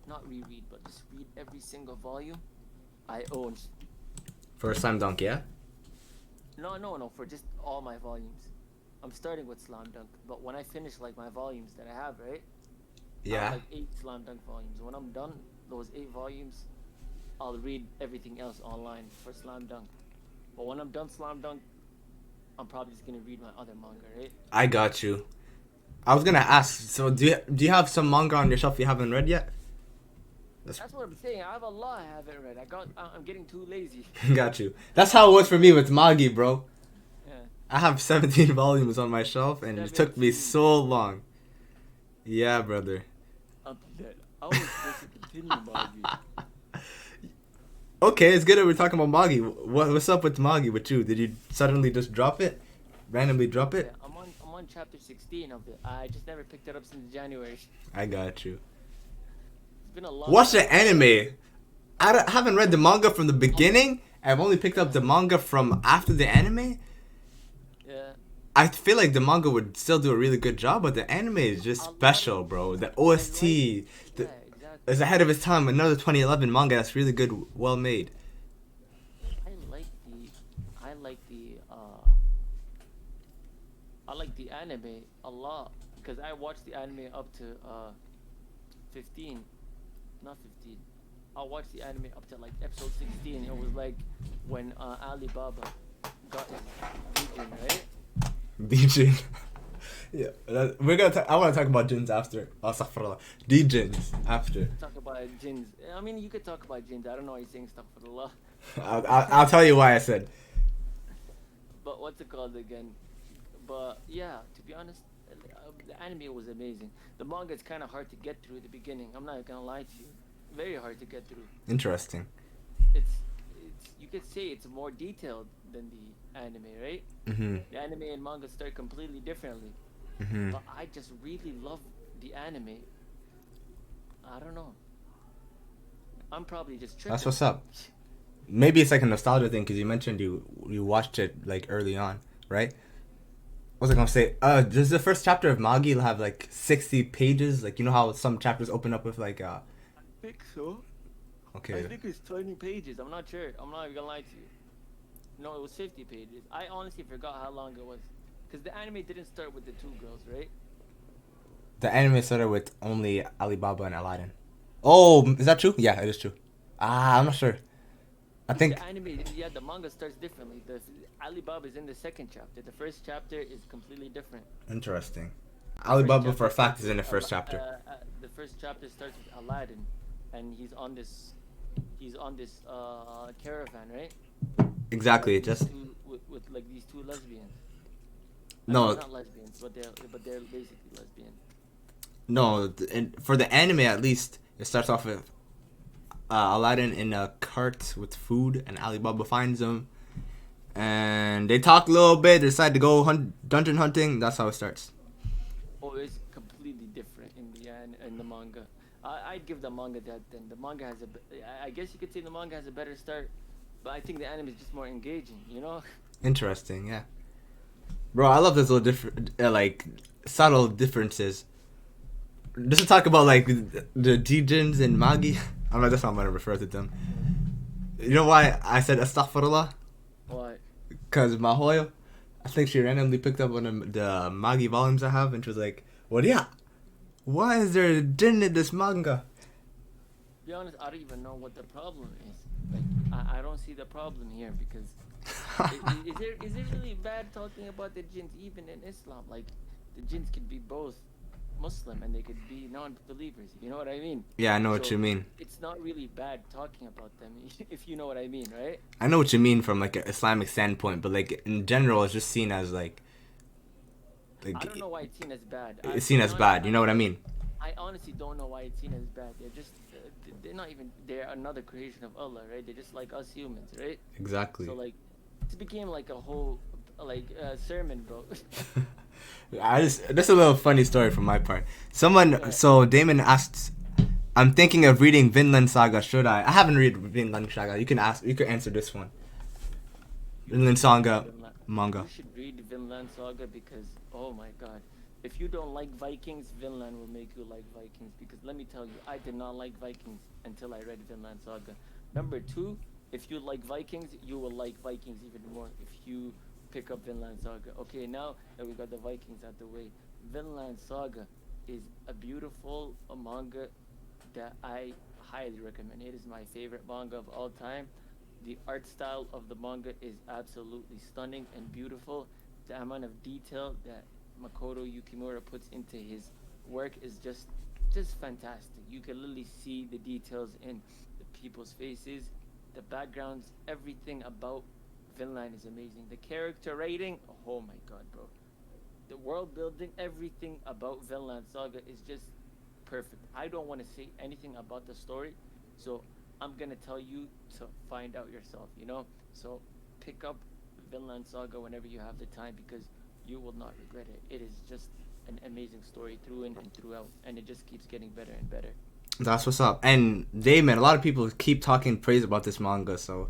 Speaker 2: not reread, but just read every single volume I own.
Speaker 1: for a slam dunk, yeah.
Speaker 2: No, for just all my volumes. I'm starting with Slam Dunk, but when I finish like my volumes that I have, right? I have
Speaker 1: Yeah.
Speaker 2: like 8 Slam Dunk volumes. When I'm done those 8 volumes, I'll read everything else online for Slam Dunk. But when I'm done Slam Dunk, I'm probably just gonna read my other manga, right?
Speaker 1: I got you. I was gonna ask. So do you have some manga on your shelf you haven't read yet?
Speaker 2: That's what I'm saying. I have a lot I haven't read. I'm getting too lazy.
Speaker 1: Got you. That's how it was for me with Magi, bro.
Speaker 2: Yeah.
Speaker 1: I have 17 volumes on my shelf, and it took me
Speaker 2: 17.
Speaker 1: so long. Yeah, brother.
Speaker 2: I'm dead. I was supposed to continue Magi.
Speaker 1: Okay, it's good that we're talking about Magi. What's up with Magi with you? Did you suddenly just drop it? Randomly drop
Speaker 2: Yeah,
Speaker 1: it?
Speaker 2: I'm on chapter 16 of it. I just never picked it up since January.
Speaker 1: I got you.
Speaker 2: It's been a long
Speaker 1: Watch
Speaker 2: time.
Speaker 1: the anime. Haven't read the manga from the beginning. I've only picked up the manga from after the anime.
Speaker 2: Yeah.
Speaker 1: I feel like the manga would still do a really good job, but the anime is just special, bro. The OST
Speaker 2: Yeah, exactly.
Speaker 1: is ahead of its time. Another 2011 manga that's really good, well made.
Speaker 2: I like the I like the I like the anime a lot because I watched the anime up to 15, not 15. I watched the anime up to like episode 16. It was like when Alibaba got his vision, right?
Speaker 1: DJ. Yeah, we're gonna. I want to talk about Jins after. Astaghfirullah. Jins after.
Speaker 2: Talk about Jins. I mean, you could talk about Jins. I don't know why you're saying stuff for the law.
Speaker 1: I'll tell you why I said.
Speaker 2: But what's it called again? But yeah, to be honest, the anime was amazing. The manga is kind of hard to get through at the beginning. I'm not gonna lie to you. Very hard to get through.
Speaker 1: Interesting.
Speaker 2: It's you could say it's more detailed than the anime, right?
Speaker 1: Mm-hmm.
Speaker 2: The anime and manga start completely differently.
Speaker 1: Mm-hmm.
Speaker 2: But I just really love the anime. I don't know. I'm probably just tripping.
Speaker 1: That's what's up. Maybe it's like a nostalgia thing because you mentioned you watched it like early on, right? What was I gonna say? Does the first chapter of Magi have like 60 pages? Like you know how some chapters open up with like
Speaker 2: I think so.
Speaker 1: Okay.
Speaker 2: I think it's 20 pages. I'm not sure. I'm not even gonna lie to you. No, it was 50 pages. I honestly forgot how long it was. Because the anime didn't start with the two girls, right?
Speaker 1: The anime started with only Alibaba and Aladdin. Oh, is that true? Yeah, it is true. I'm not sure. I think
Speaker 2: The anime, yeah, the manga starts differently. The Alibaba is in the second chapter. The first chapter is completely different.
Speaker 1: interesting.
Speaker 2: The
Speaker 1: Alibaba
Speaker 2: first
Speaker 1: for a
Speaker 2: chapter
Speaker 1: fact
Speaker 2: starts
Speaker 1: is in the
Speaker 2: with
Speaker 1: first chapter.
Speaker 2: The first chapter starts with Aladdin, and he's on this caravan, right?
Speaker 1: Exactly.
Speaker 2: With these
Speaker 1: Just
Speaker 2: with like these two lesbians.
Speaker 1: no,
Speaker 2: Not lesbians, but they're basically lesbian.
Speaker 1: no. For the anime, at least, it starts off with Aladdin in a cart with food, and Alibaba finds him, and they talk a little bit. They decide to go dungeon hunting. That's how it starts.
Speaker 2: Oh, it's completely different in the manga. I'd give the manga that then. The manga has I guess you could say the manga has a better start, but I think the anime is just more engaging. You know?
Speaker 1: Interesting, yeah. Bro, I love those little different, like subtle differences. Just to talk about like the Dijins and Magi. I'm not. That's how I'm gonna refer to them. You know why I said astaghfirullah?
Speaker 2: What?
Speaker 1: Cause Mahoyo, I think she randomly picked up one of the Magi volumes I have, and she was like, "Well, yeah, why is there a djinn in this manga?"
Speaker 2: To be honest, I don't even know what the problem is. Like, I don't see the problem here because is it really bad talking about the jinns even in Islam? Like, the jinns could be both Muslim and they could be non-believers. You know what I mean?
Speaker 1: Yeah, I know what
Speaker 2: So
Speaker 1: you mean.
Speaker 2: it's not really bad talking about them, if you know what I mean, right?
Speaker 1: I know what you mean from like an Islamic standpoint, but like in general, it's just seen as like
Speaker 2: I don't know why it's seen as bad.
Speaker 1: it's seen as bad. You know what I mean?
Speaker 2: I honestly don't know why it's seen as bad. They're just they're not even they're another creation of Allah, right? They're just like us humans, right?
Speaker 1: Exactly.
Speaker 2: So like, it became like a whole like sermon, bro.
Speaker 1: That's a little funny story from my part. So Damon asked, I'm thinking of reading Vinland Saga. Should I? I haven't read Vinland Saga. You can answer this one. Vinland Saga manga.
Speaker 2: You should read Vinland Saga because oh my god, if you don't like Vikings, Vinland will make you like Vikings. Because let me tell you, I did not like Vikings until I read Vinland Saga. Number two, If you like Vikings, you will like Vikings even more if you pick up Vinland Saga. Okay, now that we got the Vikings out the way, Vinland Saga is a beautiful manga that I highly recommend. It is my favorite manga of all time. The art style of the manga is absolutely stunning and beautiful. The amount of detail that Makoto Yukimura puts into his work is just fantastic. You can literally see the details in the people's faces, the backgrounds, everything about Vinland is amazing. The character rating, oh my god, bro. The world building, everything about Vinland Saga is just perfect. I don't want to say anything about the story, so I'm gonna tell you to find out yourself, you know? So pick up Vinland Saga whenever you have the time because you will not regret it. It is just an amazing story through and throughout, and it just keeps getting better and better.
Speaker 1: That's what's up. And Damon, a lot of people keep talking praise about this manga, so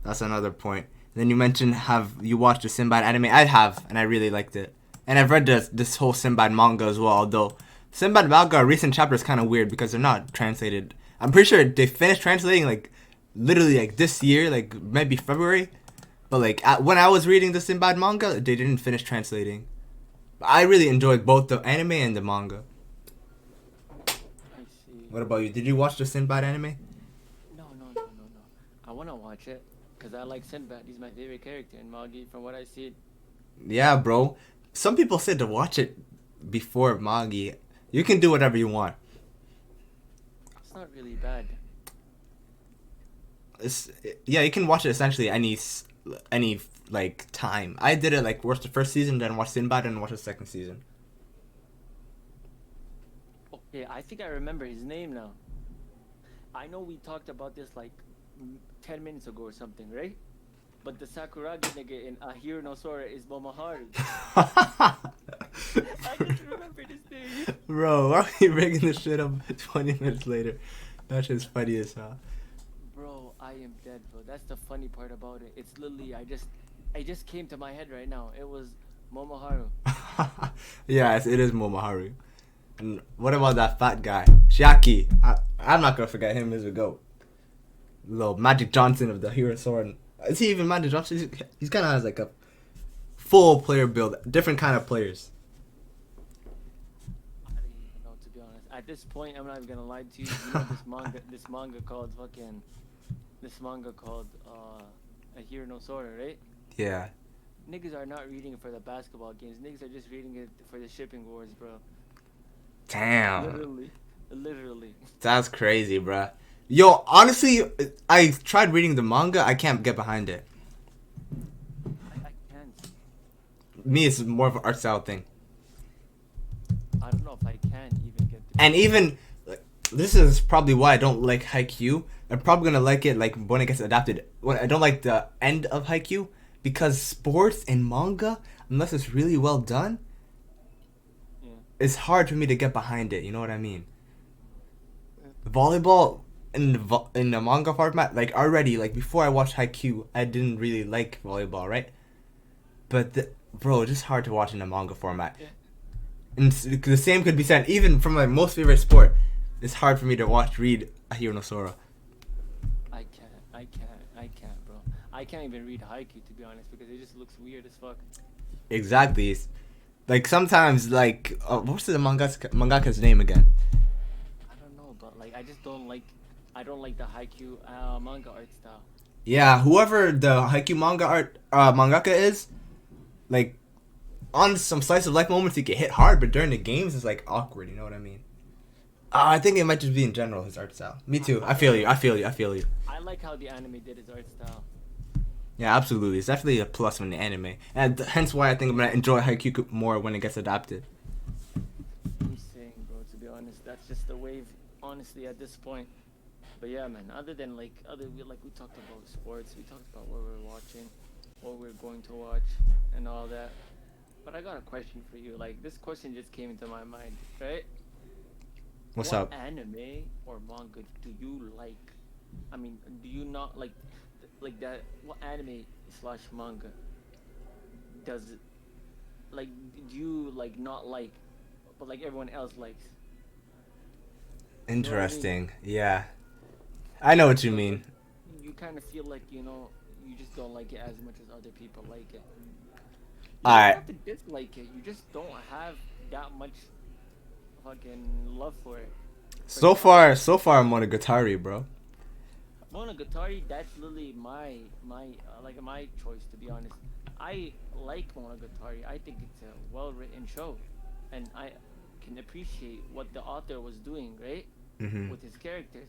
Speaker 1: that's another point. Then you mentioned, have you watched the Sinbad anime? I have, and I really liked it. And I've read this whole Sinbad manga as well, although Sinbad manga recent chapter is kind of weird because they're not translated. I'm pretty sure they finished translating like literally like this year, like maybe February. But like when I was reading the Sinbad manga, they didn't finish translating. But I really enjoyed both the anime and the manga.
Speaker 2: I see.
Speaker 1: What about you? Did you watch the Sinbad anime?
Speaker 2: No. I want to watch it because I like Sinbad. He's my favorite character in Magi from what I see.
Speaker 1: Yeah, bro. Some people said to watch it before Magi. You can do whatever you want.
Speaker 2: It's not really bad.
Speaker 1: Yeah, you can watch it essentially any like time. I did it like watch the first season, then watch Sinbad, and watch the second season.
Speaker 2: Okay, I think I remember his name now. I know we talked about this like 10 minutes ago or something, right? But the Sakuragi nigga in Ahiru No Sora is Momoharu. I just remembered his name.
Speaker 1: Bro, why are you bringing this shit up 20 minutes later? That shit's funny as hell.
Speaker 2: Bro, I am dead, bro. That's the funny part about it. It's literally, I just came to my head right now. It was Momoharu.
Speaker 1: Yes, it is Momoharu. And what about that fat guy? Shiaki. I'm not gonna forget him as a goat. Little Magic Johnson of the Hero Sword. Is he even Magic Johnson? He's kind of has like a full player build. Different kind of players.
Speaker 2: I don't even know, to be honest. At this point, I'm not even gonna lie to you. You know this manga called Ahiru No Sora, right?
Speaker 1: Yeah.
Speaker 2: Niggas are not reading it for the basketball games. Niggas are just reading it for the shipping wars, bro.
Speaker 1: Damn.
Speaker 2: Literally.
Speaker 1: That's crazy, bruh. Yo, honestly, I tried reading the manga. I can't get behind it.
Speaker 2: I can't.
Speaker 1: Me, it's more of an art style thing.
Speaker 2: I don't know if I can even get to.
Speaker 1: And even like, this is probably why I don't like Haikyuu. I'm probably gonna like it like when it gets adapted. When I don't like the end of Haikyuu because sports and manga, unless it's really well done, it's hard for me to get behind it. You know what I mean? Volleyball in the manga format, like already, like before I watched Haikyuu, I didn't really like volleyball, right? But bro, it's just hard to watch in the manga format.
Speaker 2: Yeah.
Speaker 1: And the same could be said even from my most favorite sport. It's hard for me to read Ahiru No Sora.
Speaker 2: I can't, bro. I can't even read Haikyuu to be honest because it just looks weird as fuck.
Speaker 1: Exactly. It's, like sometimes, like what's the mangaka's name again?
Speaker 2: I don't know, but like I just don't like. I don't like the Haikyuu manga art style.
Speaker 1: Yeah, whoever the Haikyuu mangaka is, like on some slice of life moments he can hit hard, but during the games it's like awkward. You know what I mean? I think it might just be in general his art style. Me too. I feel you.
Speaker 2: I like how the anime did his art style.
Speaker 1: Yeah, absolutely. It's definitely a plus from the anime, and hence why I think I'm gonna enjoy Haikyuu more when it gets adapted.
Speaker 2: I'm saying, bro. To be honest, that's just the wave. Honestly, at this point. But yeah, man. Other than we talked about sports, we talked about what we're watching, what we're going to watch, and all that. But I got a question for you. Like this question just came into my mind, right?
Speaker 1: What's
Speaker 2: what
Speaker 1: up?
Speaker 2: Anime or manga do you like? I mean, do you not like that? What anime / manga does it? Like, do you like not like, but like everyone else likes?
Speaker 1: Interesting. Yeah. I know what you mean.
Speaker 2: You kind of feel like you just don't like it as much as other people like it. You don't
Speaker 1: Alright.
Speaker 2: have to dislike it. You just don't have that much fucking love for it. For
Speaker 1: So
Speaker 2: example,
Speaker 1: far, I'm Monogatari, bro.
Speaker 2: Monogatari, that's literally my choice, to be honest. I like Monogatari. I think it's a well written show, and I can appreciate what the author was doing, right,
Speaker 1: Mm-hmm.
Speaker 2: with his characters.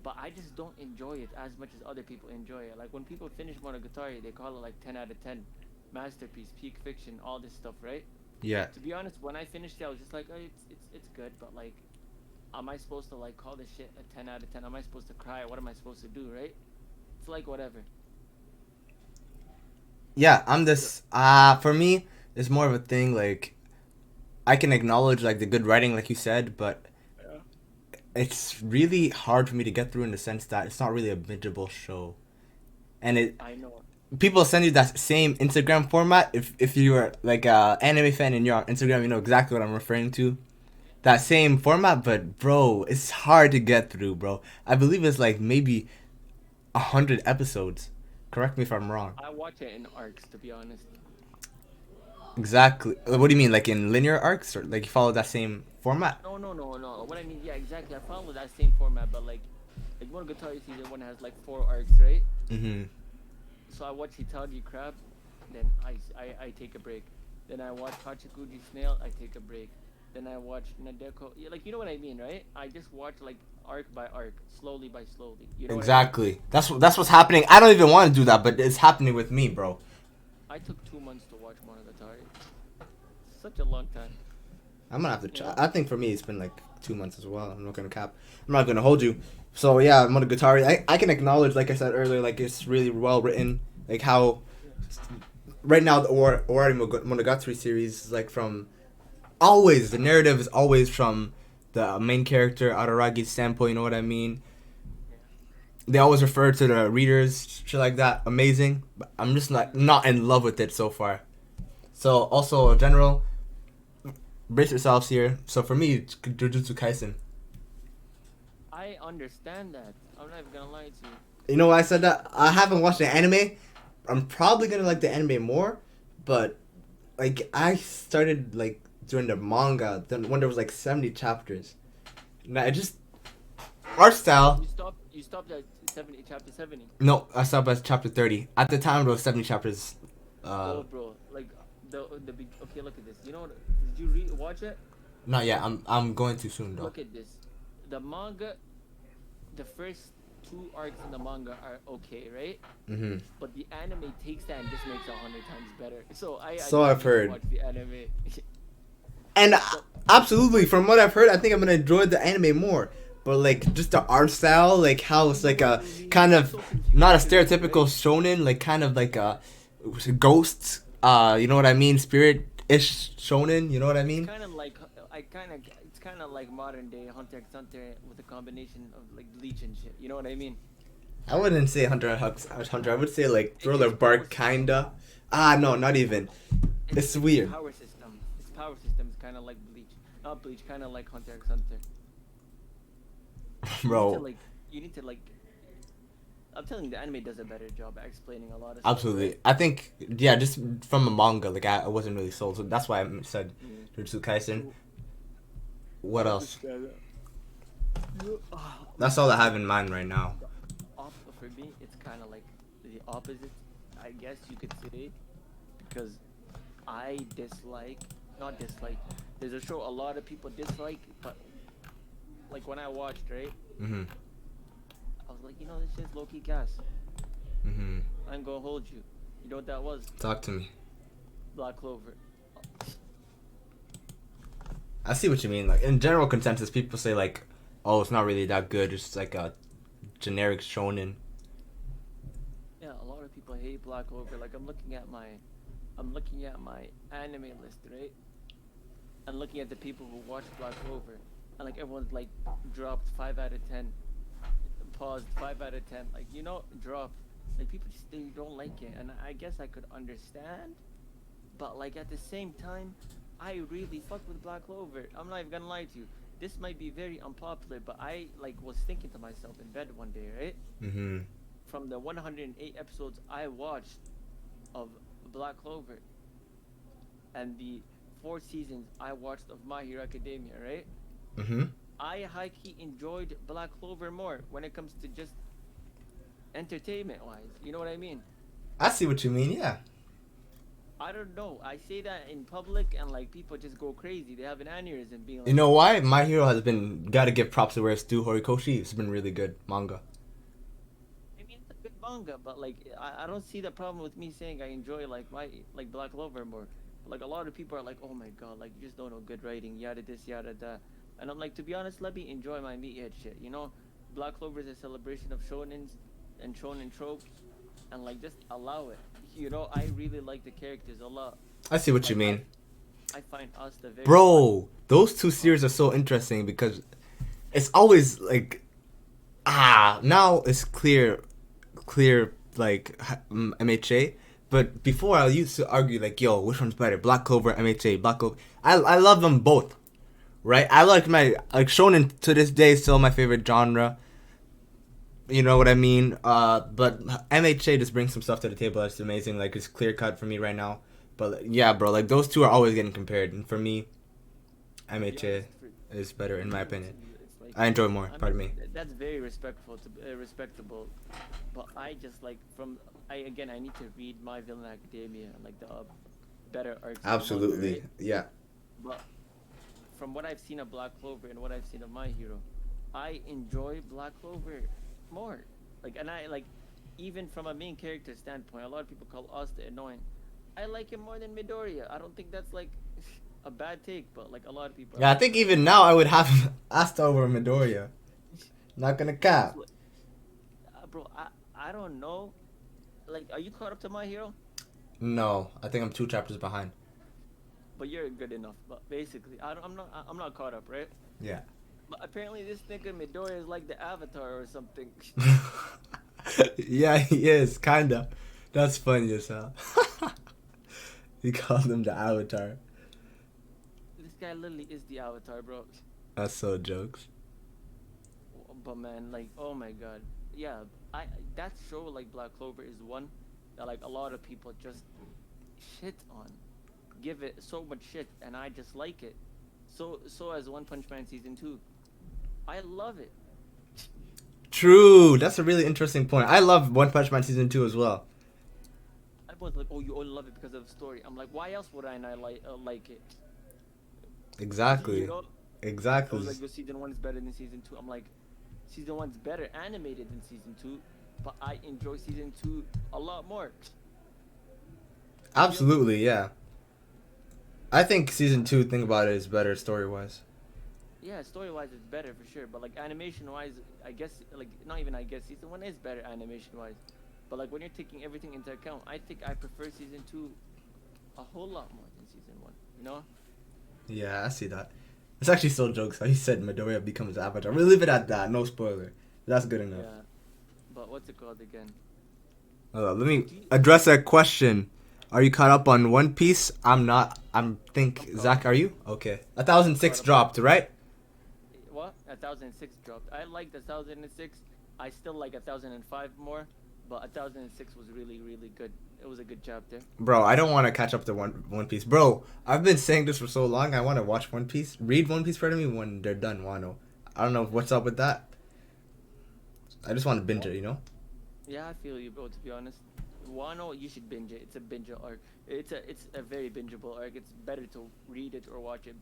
Speaker 2: But I just don't enjoy it as much as other people enjoy it. Like when people finish Monogatari, they call it like 10 out of 10, masterpiece, peak fiction, all this stuff, right?
Speaker 1: Yeah.
Speaker 2: To be honest, when I finished it, I was just like, oh, it's good, but like, am I supposed to like call this shit a 10 out of 10? Am I supposed to cry? What am I supposed to do, right? It's like whatever.
Speaker 1: Yeah, I'm this. For me, it's more of a thing. Like, I can acknowledge like the good writing, like you said, but
Speaker 2: Yeah.
Speaker 1: it's really hard for me to get through in the sense that it's not really a bingeable show. And
Speaker 2: I know.
Speaker 1: people send you that same Instagram format. If you are like a anime fan and you're on Instagram, you know exactly what I'm referring to. That same format, but bro, it's hard to get through, bro. I believe it's like maybe 100 episodes. Correct me if I'm wrong.
Speaker 2: I watch it in arcs, to be honest.
Speaker 1: Exactly. What do you mean, like in linear arcs, or like you follow that same format?
Speaker 2: No. What I mean, yeah, exactly. I follow that same format, but like Monogatari season one has like 4 arcs, right?
Speaker 1: Mm-hmm.
Speaker 2: So I watch Hitagi Crab, then I take a break. Then I watch Hachikuji Snail, I take a break. Then I watch Nadeko. Yeah, like you know what I mean, right? I just watch like arc by arc, slowly by slowly. You know
Speaker 1: Exactly. That's what's happening. I don't even want to do that, but it's happening with me, bro.
Speaker 2: I took 2 months to watch Monogatari. Such a long time.
Speaker 1: I'm gonna have to
Speaker 2: Yeah.
Speaker 1: try. I think for me, it's been like 2 months as well. I'm not gonna cap. I'm not gonna hold you. So yeah, Monogatari. I can acknowledge, like I said earlier, like it's really well written. Like how right now the Ori Monogatari series is like from always the narrative is always from the main character Araragi's standpoint. You know what I mean? They always refer to the readers, shit like that. Amazing. But I'm just not in love with it so far. So also in general, brace yourselves here. So for me, it's Jujutsu Kaisen.
Speaker 2: I understand that. I'm not even gonna lie to you.
Speaker 1: You know why I said that? I haven't watched the anime. I'm probably gonna like the anime more, but like I started like doing the manga then when there was like 70 chapters. Now it just art style.
Speaker 2: You stopped at 70, chapter 70.
Speaker 1: No, I stopped at chapter 30. At the time, there was 70 chapters.
Speaker 2: Oh, bro, like the big. Okay, look at this. You know what? Did you watch it?
Speaker 1: Not yet. I'm going too soon though.
Speaker 2: Look at this. The manga, the first 2 arcs in the manga are okay, right?
Speaker 1: Mhm.
Speaker 2: But the anime takes that and just makes it 100 times better. So
Speaker 1: So I've heard.
Speaker 2: Watch the anime.
Speaker 1: And absolutely, from what I've heard, I think I'm gonna enjoy the anime more. But like just the art style, like how it's like a kind of not a stereotypical shonen, like kind of like a ghost. You know what I mean? Spirit-ish shonen. You know what I mean?
Speaker 2: It's kind of like modern day Hunter x Hunter with a combination of like Bleach and shit. You know what I mean?
Speaker 1: I wouldn't say Hunter x Hunter. I would say like Thriller Bark, kinda. No, not even. It's weird.
Speaker 2: Power system. Its power system is kind of like Bleach. Not Bleach, kind of like Hunter x Hunter.
Speaker 1: Bro.
Speaker 2: You need to like. I'm telling you, the anime does a better job at explaining a lot of
Speaker 1: Absolutely.
Speaker 2: stuff.
Speaker 1: I think, yeah, just from a manga, like, I wasn't really sold. So that's why I said Jujutsu Kaisen. What else? That's all I have in mind right now.
Speaker 2: For me, it's kind of like the opposite, I guess you could say. Because I not dislike, there's a show a lot of people dislike, but like when I watched, right?
Speaker 1: Mm-hmm.
Speaker 2: I was like, this shit's low-key gas.
Speaker 1: Mm-hmm.
Speaker 2: I'm gonna hold you. You know what that was?
Speaker 1: Talk to me.
Speaker 2: Black Clover.
Speaker 1: I see what you mean. Like, in general consensus, people say, like, oh, it's not really that good. It's just like a generic shonen.
Speaker 2: Yeah, a lot of people hate Black Clover. Like, I'm looking at my anime list, right? And looking at the people who watch Black Clover, and like everyone's like dropped 5 out of 10, paused 5 out of 10, like dropped. Like people just they don't like it, and I guess I could understand, but like at the same time, I really fuck with Black Clover. I'm not even gonna lie to you. This might be very unpopular, but I like was thinking to myself in bed one day, right?
Speaker 1: Mm-hmm.
Speaker 2: from the 108 episodes I watched of Black Clover and the 4 seasons I watched of My Hero Academia, right?
Speaker 1: Mm-hmm.
Speaker 2: I high-key enjoyed Black Clover more when it comes to just entertainment-wise. You know what I mean?
Speaker 1: I see what you mean. Yeah.
Speaker 2: I don't know. I say that in public and like people just go crazy. They have an aneurysm being like,
Speaker 1: You know why? My Hero has been, gotta give props to where it's due. Horikoshi, it's been really good manga.
Speaker 2: I mean, it's a good manga, but like I don't see the problem with me saying I enjoy like Black Clover more. Like a lot of people are like, oh my god, like you just don't know good writing, yada this, yada that. And I'm like, to be honest, let me enjoy my meathead shit. You know, Black Clover is a celebration of shonens and shonen tropes, and like just allow it. You know, I really like the characters a lot.
Speaker 1: I see what you mean.
Speaker 2: I find Asta very
Speaker 1: Bro, those two series are so interesting because it's always like, now it's clear like MHA. But before I used to argue like, yo, which one's better, Black Clover, MHA, Black Clover. I love them both, right? I like shonen to this day is still my favorite genre. You know what I mean? But MHA just brings some stuff to the table that's amazing. Like, it's clear cut for me right now. But yeah, bro, like those two are always getting compared, and for me, MHA is better in my opinion.
Speaker 2: like,
Speaker 1: I enjoy more.
Speaker 2: I
Speaker 1: Pardon
Speaker 2: mean,
Speaker 1: me.
Speaker 2: that's very respectable. But I just like I need to read My Villain Academia and like the better arcs. of the manga,
Speaker 1: Absolutely,
Speaker 2: right?
Speaker 1: yeah.
Speaker 2: But from what I've seen of Black Clover and what I've seen of My Hero, I enjoy Black Clover more. Like, and I like, even from a main character standpoint, a lot of people call Asta annoying. I like him more than Midoriya. I don't think that's like a bad take, but like a lot of people.
Speaker 1: Yeah, I think even now I would have Asta over Midoriya. Not gonna cap.
Speaker 2: Bro, I don't know. Like, are you caught up to My Hero?
Speaker 1: No, I think I'm 2 chapters behind.
Speaker 2: But you're good enough. But basically, I'm not caught up, right?
Speaker 1: Yeah.
Speaker 2: But apparently, this nigga Midoriya is like the Avatar or something.
Speaker 1: Yeah, he is, kinda. That's funny as hell. He called him the Avatar.
Speaker 2: This guy literally is the Avatar, bro.
Speaker 1: That's so jokes.
Speaker 2: But man, like, oh my god, yeah, that show like Black Clover is one that like a lot of people just shit on, give it so much shit, and I just like it. So as One Punch Man season 2, I love it.
Speaker 1: True. That's a really interesting point. I love One Punch Man season 2 as well.
Speaker 2: Everyone's like, oh, you only love it because of the story. I'm like, why else would I not like it?
Speaker 1: Exactly.
Speaker 2: You know?
Speaker 1: Exactly.
Speaker 2: I was like, your season 1 is better than season 2. I'm like, season 1's better animated than season 2, but I enjoy season 2 a lot more.
Speaker 1: Absolutely, yeah. I think season 2, think about it, is better story-wise.
Speaker 2: Yeah, story-wise it's better for sure, but like animation-wise, I guess, like, not even I guess, season 1 is better animation-wise. But like when you're taking everything into account, I think I prefer season 2 a whole lot more than season 1, you know?
Speaker 1: Yeah, I see that. It's actually still jokes how he said Midoriya becomes Avatar. We'll leave it at that, no spoiler. That's good enough.
Speaker 2: Yeah. But what's it called again?
Speaker 1: Let me address that question. Are you caught up on One Piece? I'm not. Zach, are you? Okay. 1006 dropped, right?
Speaker 2: What? 1006 dropped. I liked 1006. I still like 1005 more, but 1006 was really, really good. It was a good chapter.
Speaker 1: Bro, I don't want to catch up to One Piece. Bro, I've been saying this for so long. I want to watch One Piece. Read One Piece for me when they're done, Wano. I don't know what's up with that. I just want to binge it, you know?
Speaker 2: Yeah, I feel you, bro, to be honest. Wano, you should binge it. It's a binge arc. It's a very bingeable arc. It's better to read it or watch it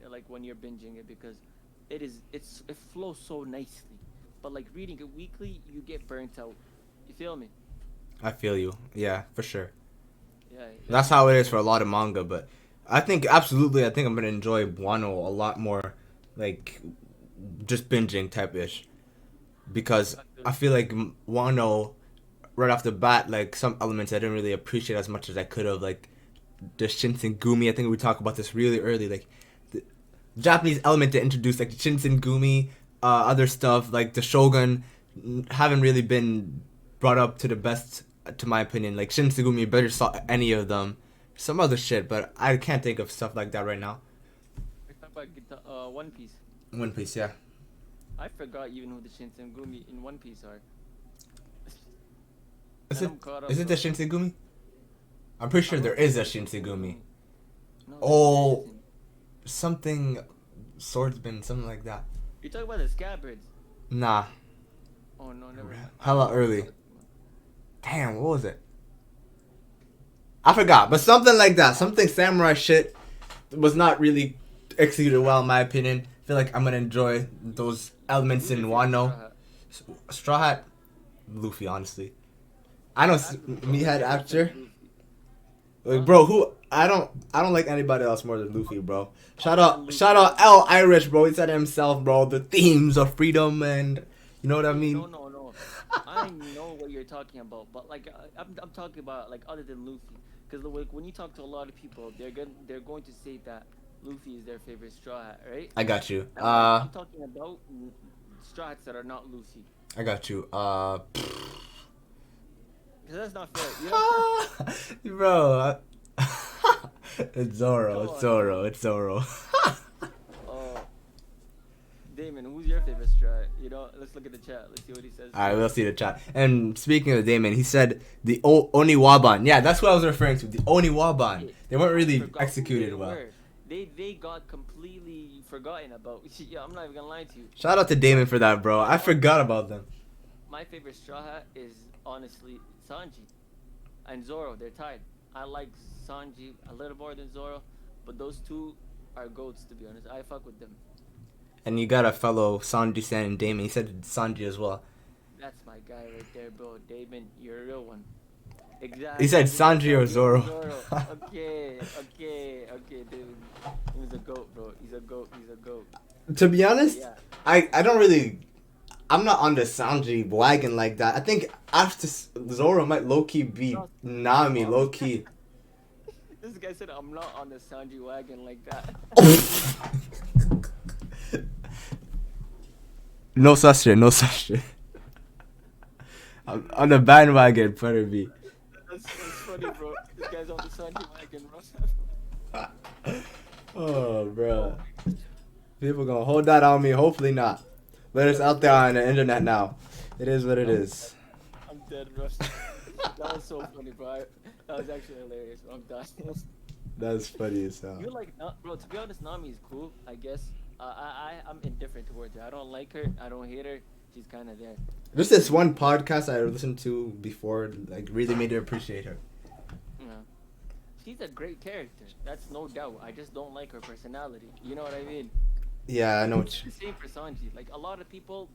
Speaker 2: like when you're binging it, because it flows so nicely. But like reading it weekly, you get burnt out. You feel me?
Speaker 1: I feel you. Yeah, for sure.
Speaker 2: Yeah.
Speaker 1: That's how it is for a lot of manga, but I think I'm going to enjoy Wano a lot more, like, just binging type-ish. Because I feel like Wano, right off the bat, like, some elements I didn't really appreciate as much as I could have, like, the Shinsengumi. I think we talked about this really early, like, the Japanese element to introduce, like, the Shinsengumi, other stuff, like, the Shogun, haven't really been brought up to the best, to my opinion. Like, Shinsengumi, better saw any of them. Some other shit, but I can't think of stuff like that right now.
Speaker 2: We're talking about One Piece.
Speaker 1: One Piece, yeah.
Speaker 2: I forgot even who the Shinsengumi in One Piece are.
Speaker 1: Is
Speaker 2: And
Speaker 1: it
Speaker 2: I'm caught up.
Speaker 1: is it the Shinsengumi? I'm pretty sure
Speaker 2: I
Speaker 1: there
Speaker 2: don't
Speaker 1: is a
Speaker 2: think it's
Speaker 1: Shinsengumi.
Speaker 2: No,
Speaker 1: Oh,
Speaker 2: there isn't.
Speaker 1: something swordsman, something like that.
Speaker 2: You're talking about the scabbards.
Speaker 1: Nah,
Speaker 2: Oh no, never mind. I
Speaker 1: hella
Speaker 2: know what you're
Speaker 1: early.
Speaker 2: talking about.
Speaker 1: Damn, what was it? I forgot, but something like that. Something samurai shit was not really executed well, in my opinion. I feel like I'm gonna enjoy those elements
Speaker 2: Who's
Speaker 1: in
Speaker 2: your favorite
Speaker 1: Wano.
Speaker 2: Straw Hat?
Speaker 1: Straw Hat, Luffy, honestly. I know me had actor.
Speaker 2: Luffy.
Speaker 1: Like,
Speaker 2: Huh?
Speaker 1: bro, who I don't like anybody else more than Luffy, bro. Shout
Speaker 2: Other
Speaker 1: out,
Speaker 2: than Luffy.
Speaker 1: shout out L Irish, bro. He said it himself, bro. The themes of freedom and you know what I
Speaker 2: No,
Speaker 1: mean.
Speaker 2: no, no. I know what you're talking about, but like I'm talking about like other than Luffy, because like when you talk to a lot of people, they're going to say that Luffy is their favorite Straw Hat, right?
Speaker 1: I got you.
Speaker 2: And like, I'm talking about Straw Hats that are not Luffy,
Speaker 1: I got you.
Speaker 2: because that's not fair, you know.
Speaker 1: Bro, it's Zoro.
Speaker 2: Come
Speaker 1: It's
Speaker 2: on,
Speaker 1: Zoro. It's Zoro.
Speaker 2: Oh, Damon, who's your favorite Straw Hat? You know, let's look at the chat. Let's see what he says.
Speaker 1: Alright, we'll see the chat. And speaking of Damon, he said the Oniwaban. Yeah, that's what I was referring to. The Oniwaban. They weren't really
Speaker 2: Forgot who
Speaker 1: executed
Speaker 2: they
Speaker 1: well.
Speaker 2: were. They got completely forgotten about. Yeah, I'm not even gonna lie to you.
Speaker 1: Shout out to Damon for that, bro. I forgot about them.
Speaker 2: My favorite Straw Hat is honestly Sanji and Zoro. They're tied. I like Sanji a little more than Zoro, but those two are goats, to be honest. I fuck with them.
Speaker 1: And you got a fellow Sanji-san and Damon. He said Sanji as well.
Speaker 2: That's my guy right there, bro. Damon, you're a real one. Exactly.
Speaker 1: He said Sanji or Zoro.
Speaker 2: Okay, dude. He's a goat, bro. He's a goat.
Speaker 1: To be honest,
Speaker 2: Yeah.
Speaker 1: I don't really. I'm not on the Sanji wagon like that. I think after Zoro might low-key be Nami, low-key.
Speaker 2: This guy said I'm not on the Sanji wagon like that.
Speaker 1: No such shit, no such shit. On the bandwagon, better be.
Speaker 2: That's funny, bro. This guy's on the Sanji wagon, bro.
Speaker 1: Oh, bro. People gonna hold that on me. Hopefully not. But it's out there on the internet now. It is what it is.
Speaker 2: I'm dead, bro. That was so funny, bro. That was actually hilarious. Bro. I'm dying.
Speaker 1: That's funny as hell.
Speaker 2: You like, bro? To be honest, Nami is cool. I guess. I'm indifferent towards her. I don't like her. I don't hate her. She's kind of there.
Speaker 1: Just this one podcast I listened to before, like, really made me appreciate her.
Speaker 2: Yeah. She's a great character. That's no doubt. I just don't like her personality. You know what I mean?
Speaker 1: Yeah, I know
Speaker 2: It's
Speaker 1: what
Speaker 2: the same for Sanji. Like a lot of people,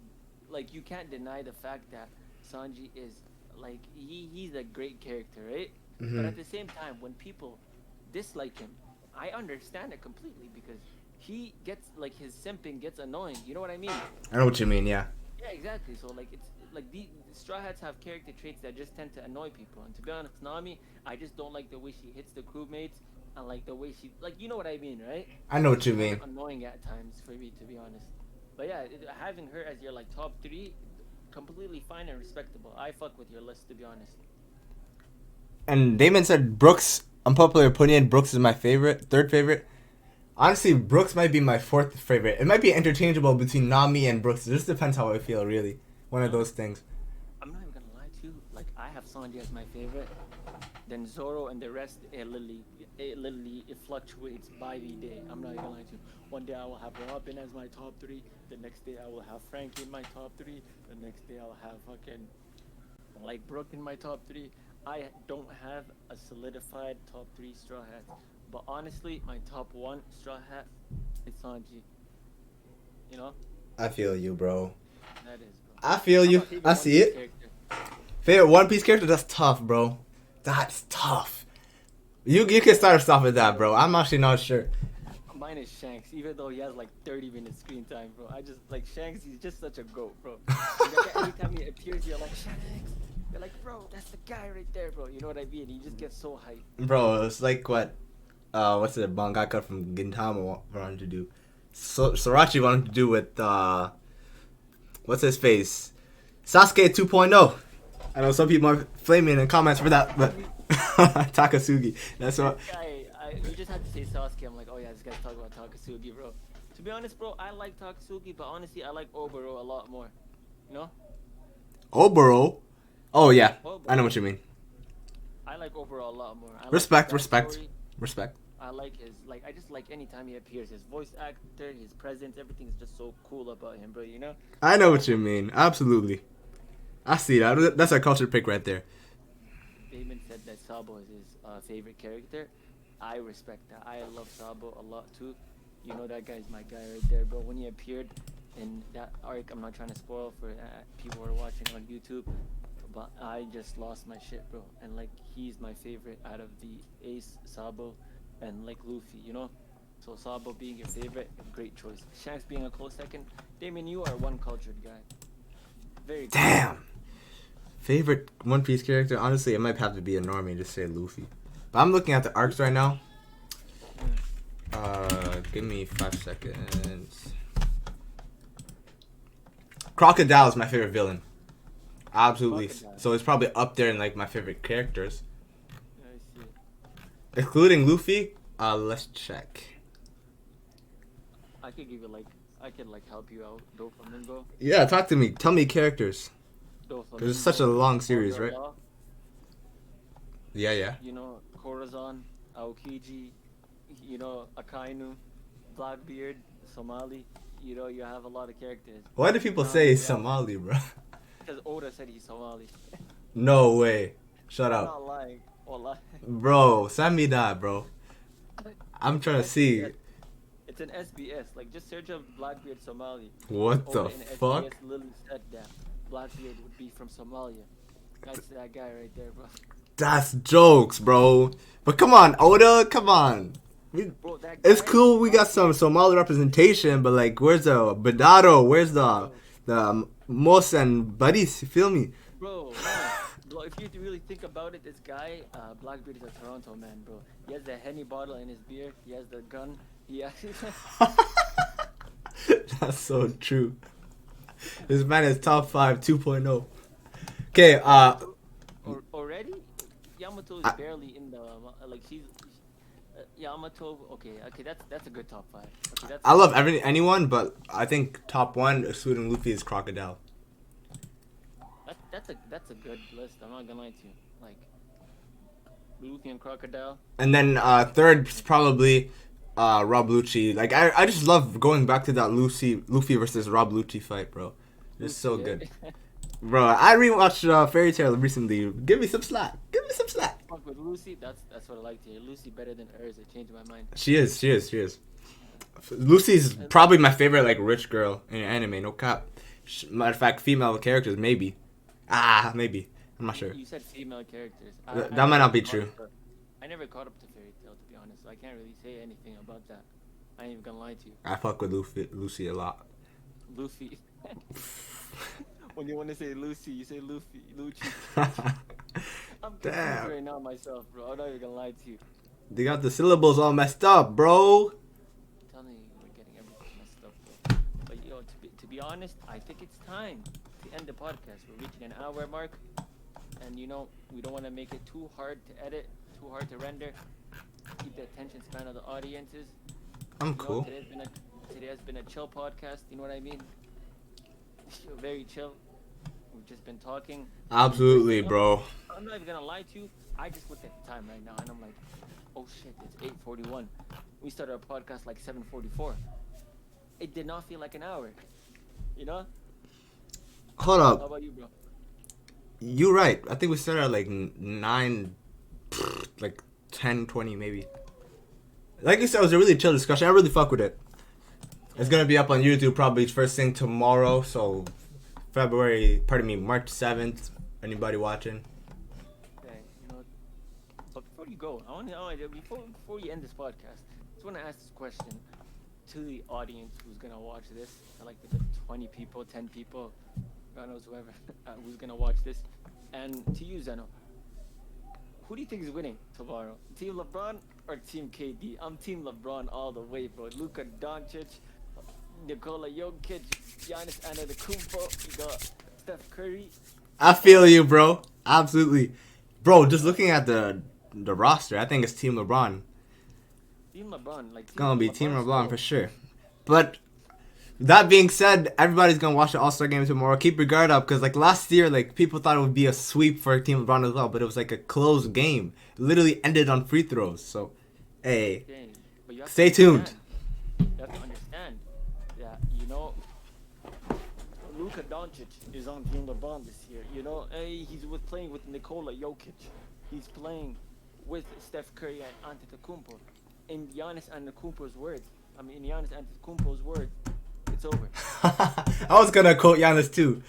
Speaker 2: like you can't deny the fact that Sanji is like he's a great character, right? But at the same time, when people dislike him, I understand it completely because he gets like his simping gets annoying. You know what I mean?
Speaker 1: I know what you mean, yeah.
Speaker 2: Yeah, exactly. So like it's like the Straw Hats have character traits that just tend to annoy people. And to be honest, Nami, I just don't like the way she hits the crewmates. And like the way she, like, you know what I mean, right?
Speaker 1: I know what you
Speaker 2: It's
Speaker 1: mean.
Speaker 2: kind of annoying at times for me, to be honest. But yeah, having her as your like top 3, completely fine and respectable. I fuck with your list, to be honest.
Speaker 1: And Damon said Brooks, unpopular opinion, Brooks is my favorite, third favorite. Honestly, Brooks might be my fourth favorite. It might be interchangeable between Nami and Brooks. It just depends how I feel, really. One of those things.
Speaker 2: I'm not even gonna lie to you. Like, I have Sanji as my favorite. Then Zoro and the rest, it fluctuates by the day. I'm not even gonna lie to you. One day I will have Robin as my top 3. The next day I will have Frankie in my top 3. The next day I'll have fucking like Brooke in my top 3. I don't have a solidified top 3 Straw Hat. But honestly, my top 1 Straw Hat is Sanji. You know?
Speaker 1: I feel you, bro.
Speaker 2: That is, bro.
Speaker 1: I feel you. I see it.
Speaker 2: Character.
Speaker 1: Favorite One Piece character? That's tough, bro. That's tough. You can start us off with that, bro. I'm actually not sure.
Speaker 2: Mine is Shanks, even though he has like 30 minutes screen time, bro. I just like Shanks. He's just such a goat, bro. Like, anytime he appears, you're like Shanks. You're like, bro, that's the guy right there, bro. You know what I mean? He just gets so hyped.
Speaker 1: Bro, it's like what, what's it, mangaka from Gintama wanted to do. Sorachi wanted to do with, what's his face? Sasuke 2.0. I know some people are flaming in the comments for that, but Takasugi. That's what.
Speaker 2: You just had to say Sasuke. I'm like, oh yeah, this guy's talking about Takasugi, bro. To be honest, bro, I like Takasugi, but honestly, I like Oboro a lot more. You know?
Speaker 1: Oboro? Oh yeah,
Speaker 2: Oh,
Speaker 1: I
Speaker 2: but
Speaker 1: know what you mean.
Speaker 2: I like overall a lot more. I like
Speaker 1: Respect,
Speaker 2: his
Speaker 1: respect,
Speaker 2: backstory.
Speaker 1: respect.
Speaker 2: I like his like. I just like anytime he appears, his voice actor, his presence, everything is just so cool about him, bro. You know.
Speaker 1: I know what you
Speaker 2: Sabo,
Speaker 1: mean. Absolutely. I see that. That's a culture pick right there.
Speaker 2: Damon said that Sabo is his favorite character. I respect that. I love Sabo a lot too. You know that guy's my guy right there, bro. When he appeared in that arc, I'm not trying to spoil for people who are watching on YouTube, but I just lost my shit, bro. And like he's my favorite out of the Ace, Sabo, and like Luffy, you know. So Sabo being your favorite, great choice. Shanks being a close second. Damon, you are one cultured guy. Very cool.
Speaker 1: Damn. Favorite One Piece character? Honestly, it might have to be a normie and just say Luffy. But I'm looking at the arcs right now. Give me 5 seconds. Crocodile is my favorite villain. Absolutely.
Speaker 2: Crocodile.
Speaker 1: So it's probably up there in like my favorite characters.
Speaker 2: I see.
Speaker 1: Including Luffy. Let's check.
Speaker 2: I could give you like, I could like help you out. Doflamingo.
Speaker 1: Yeah, talk to me. Tell me characters. Because it's such a long series, right?
Speaker 2: Law,
Speaker 1: Yeah.
Speaker 2: you know, Corazon, Aokiji, you know, Akainu, Blackbeard, Somali. You know, you have a lot of characters.
Speaker 1: Why do people say he's Somali, bro?
Speaker 2: Because Oda said he's Somali.
Speaker 1: No way. Shut
Speaker 2: I'm
Speaker 1: up.
Speaker 2: not lying. Wallah.
Speaker 1: Bro, send me that, bro. I'm trying to see.
Speaker 2: It's an SBS. Like, just search up Blackbeard Somali.
Speaker 1: What the
Speaker 2: Oda in
Speaker 1: fuck?
Speaker 2: SBS literally said that Blackbeard would be from Somalia. That's that guy right there, bro.
Speaker 1: That's jokes, bro. But come on, Oda, come on.
Speaker 2: Bro, that
Speaker 1: It's
Speaker 2: guy-
Speaker 1: cool we got some Somali representation, but like, where's the Badado? Where's the Mos and Buddies? You feel me?
Speaker 2: Bro, man. Bro, if you really think about it, this guy, Blackbeard is a Toronto man, bro. He has the Henny bottle in his beer. He has the gun. He has...
Speaker 1: That's so true. This man is top 5 2.0. Okay,
Speaker 2: Already? Yamato is barely in the... Like, she's... Yamato... Okay, that's a good top 5. Okay, that's
Speaker 1: I love anyone, but I think top 1, excluding Luffy, is Crocodile.
Speaker 2: That's a good list. I'm not gonna lie to you. Like, Luffy and Crocodile.
Speaker 1: And then third is probably Rob Lucci. Like I just love going back to that Luffy versus Rob Lucci fight, bro. It's so good, bro. I rewatched Fairy Tail recently. Give me some slack. Give me some slack.
Speaker 2: Fuck with Lucy. That's what I like to hear. Lucy better than hers. It changed my mind.
Speaker 1: She is. Lucy's probably my favorite like rich girl in anime. No cap. Matter of fact, female characters maybe. Maybe. I'm not sure.
Speaker 2: You said female characters.
Speaker 1: That might not be true.
Speaker 2: I never caught up to Fairy Tail, to be honest. So I can't really say anything about that. I ain't even gonna lie to you.
Speaker 1: I fuck with Lucy a lot.
Speaker 2: Luffy. When you want to say Lucy, you say Luffy. Lucci. I'm confused
Speaker 1: Damn.
Speaker 2: right now myself, bro. I'm not even gonna lie to you.
Speaker 1: They got the syllables all messed up, bro.
Speaker 2: I'm telling you, we're getting everything messed up, bro. But yo, to be honest, I think it's time to end the podcast. We're reaching an hour mark, and you know we don't want to make it too hard to edit, too hard to render. Keep the attention span of the audiences.
Speaker 1: I'm cool.
Speaker 2: Today has been a chill podcast. You know what I mean? Very chill. We've just been talking.
Speaker 1: Absolutely, bro.
Speaker 2: I'm not even gonna lie to you. I just looked at the time right now, and I'm like, oh shit, it's 8:41. We started our podcast like 7:44. It did not feel like an hour. You know?
Speaker 1: Hold
Speaker 2: How
Speaker 1: up.
Speaker 2: about you, bro?
Speaker 1: You're right. I think we started at like 9, like 10, 20 maybe. Like you said, it was a really chill discussion. I really fuck with it. It's gonna be up on YouTube probably first thing tomorrow. So March 7th. Anybody watching?
Speaker 2: Okay, you know. But before you go, I want to know before you end this podcast, I just want to ask this question to the audience who's gonna watch this. I like the 20 people, 10 people, God knows whoever who's gonna watch this, and to you, Xeno. Who do you think is winning tomorrow? Team LeBron or Team KD? I'm Team LeBron all the way, bro. Luka Doncic, Nikola Jokic, Giannis Antetokounmpo. You got Steph Curry.
Speaker 1: I feel you, bro. Absolutely, bro. Just looking at the roster, I think it's Team LeBron.
Speaker 2: Team LeBron, like
Speaker 1: It's gonna be Team LeBron for sure. But That being said, everybody's gonna watch the All-Star game tomorrow. Keep your guard up, because like last year, like people thought it would be a sweep for Team LeBron as well, but it was like a close game. It literally ended on free throws. So, hey, stay tuned.
Speaker 2: You have to understand that Luka Doncic is on Team LeBron this year. He's playing with Nikola Jokic. He's playing with Steph Curry and Antetokounmpo. In Giannis Antetokounmpo's words, it's over.
Speaker 1: I was gonna quote Giannis too,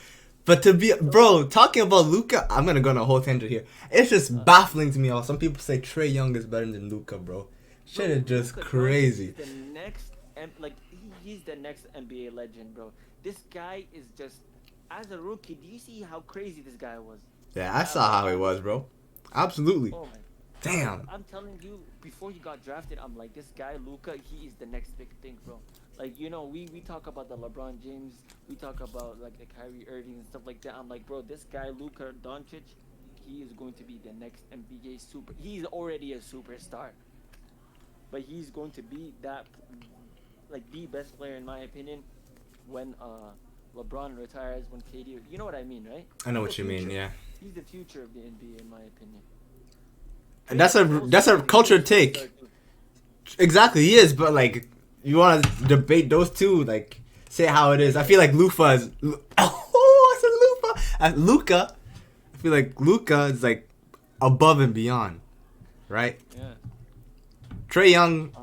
Speaker 1: but talking about Luka, I'm gonna go on a whole tangent here. It's just baffling to me how some people say Trae Young is better than Luka, bro. Shit is just crazy.
Speaker 2: He's the next NBA legend, bro. This guy is just, as a rookie, do you see how crazy this guy was?
Speaker 1: Yeah, I saw how he was, bro. Absolutely.
Speaker 2: Oh my.
Speaker 1: Damn.
Speaker 2: I'm telling you, before he got drafted, I'm like, this guy, Luka, he is the next big thing, bro. Like, we talk about the LeBron James, we talk about, like, the Kyrie Irving and stuff like that. I'm like, bro, this guy, Luka Doncic, he is going to be the next NBA super. He's already a superstar. But he's going to be that, like, the best player, in my opinion, when LeBron retires, when KD... You know what I mean, right?
Speaker 1: I know what you mean, yeah.
Speaker 2: He's the future of the NBA, in my opinion.
Speaker 1: And that's a culture take. Exactly, he is, but like you want to debate those two, like say how it is. I feel like Luka is. Oh, I said Luka. Luka. I feel like Luka is like above and beyond, right?
Speaker 2: Yeah.
Speaker 1: Trae Young,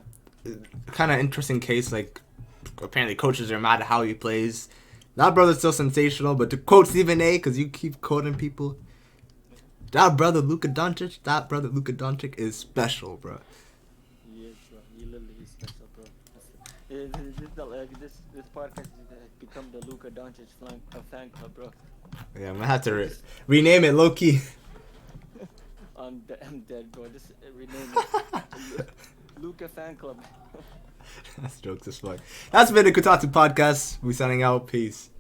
Speaker 1: kind of interesting case. Like apparently coaches are mad at how he plays. That brother's still sensational, but to quote Stephen A, because you keep quoting people. That brother Luka Doncic is special, bro.
Speaker 2: He is, bro. He literally is special, bro. This podcast has become the Luka Doncic fan club, bro.
Speaker 1: Yeah, I'm gonna have to rename it low key.
Speaker 2: I'm dead, bro. Just rename it Luka fan club.
Speaker 1: That's jokes as fuck. That's been the Kotatsu podcast. We signing out. Peace.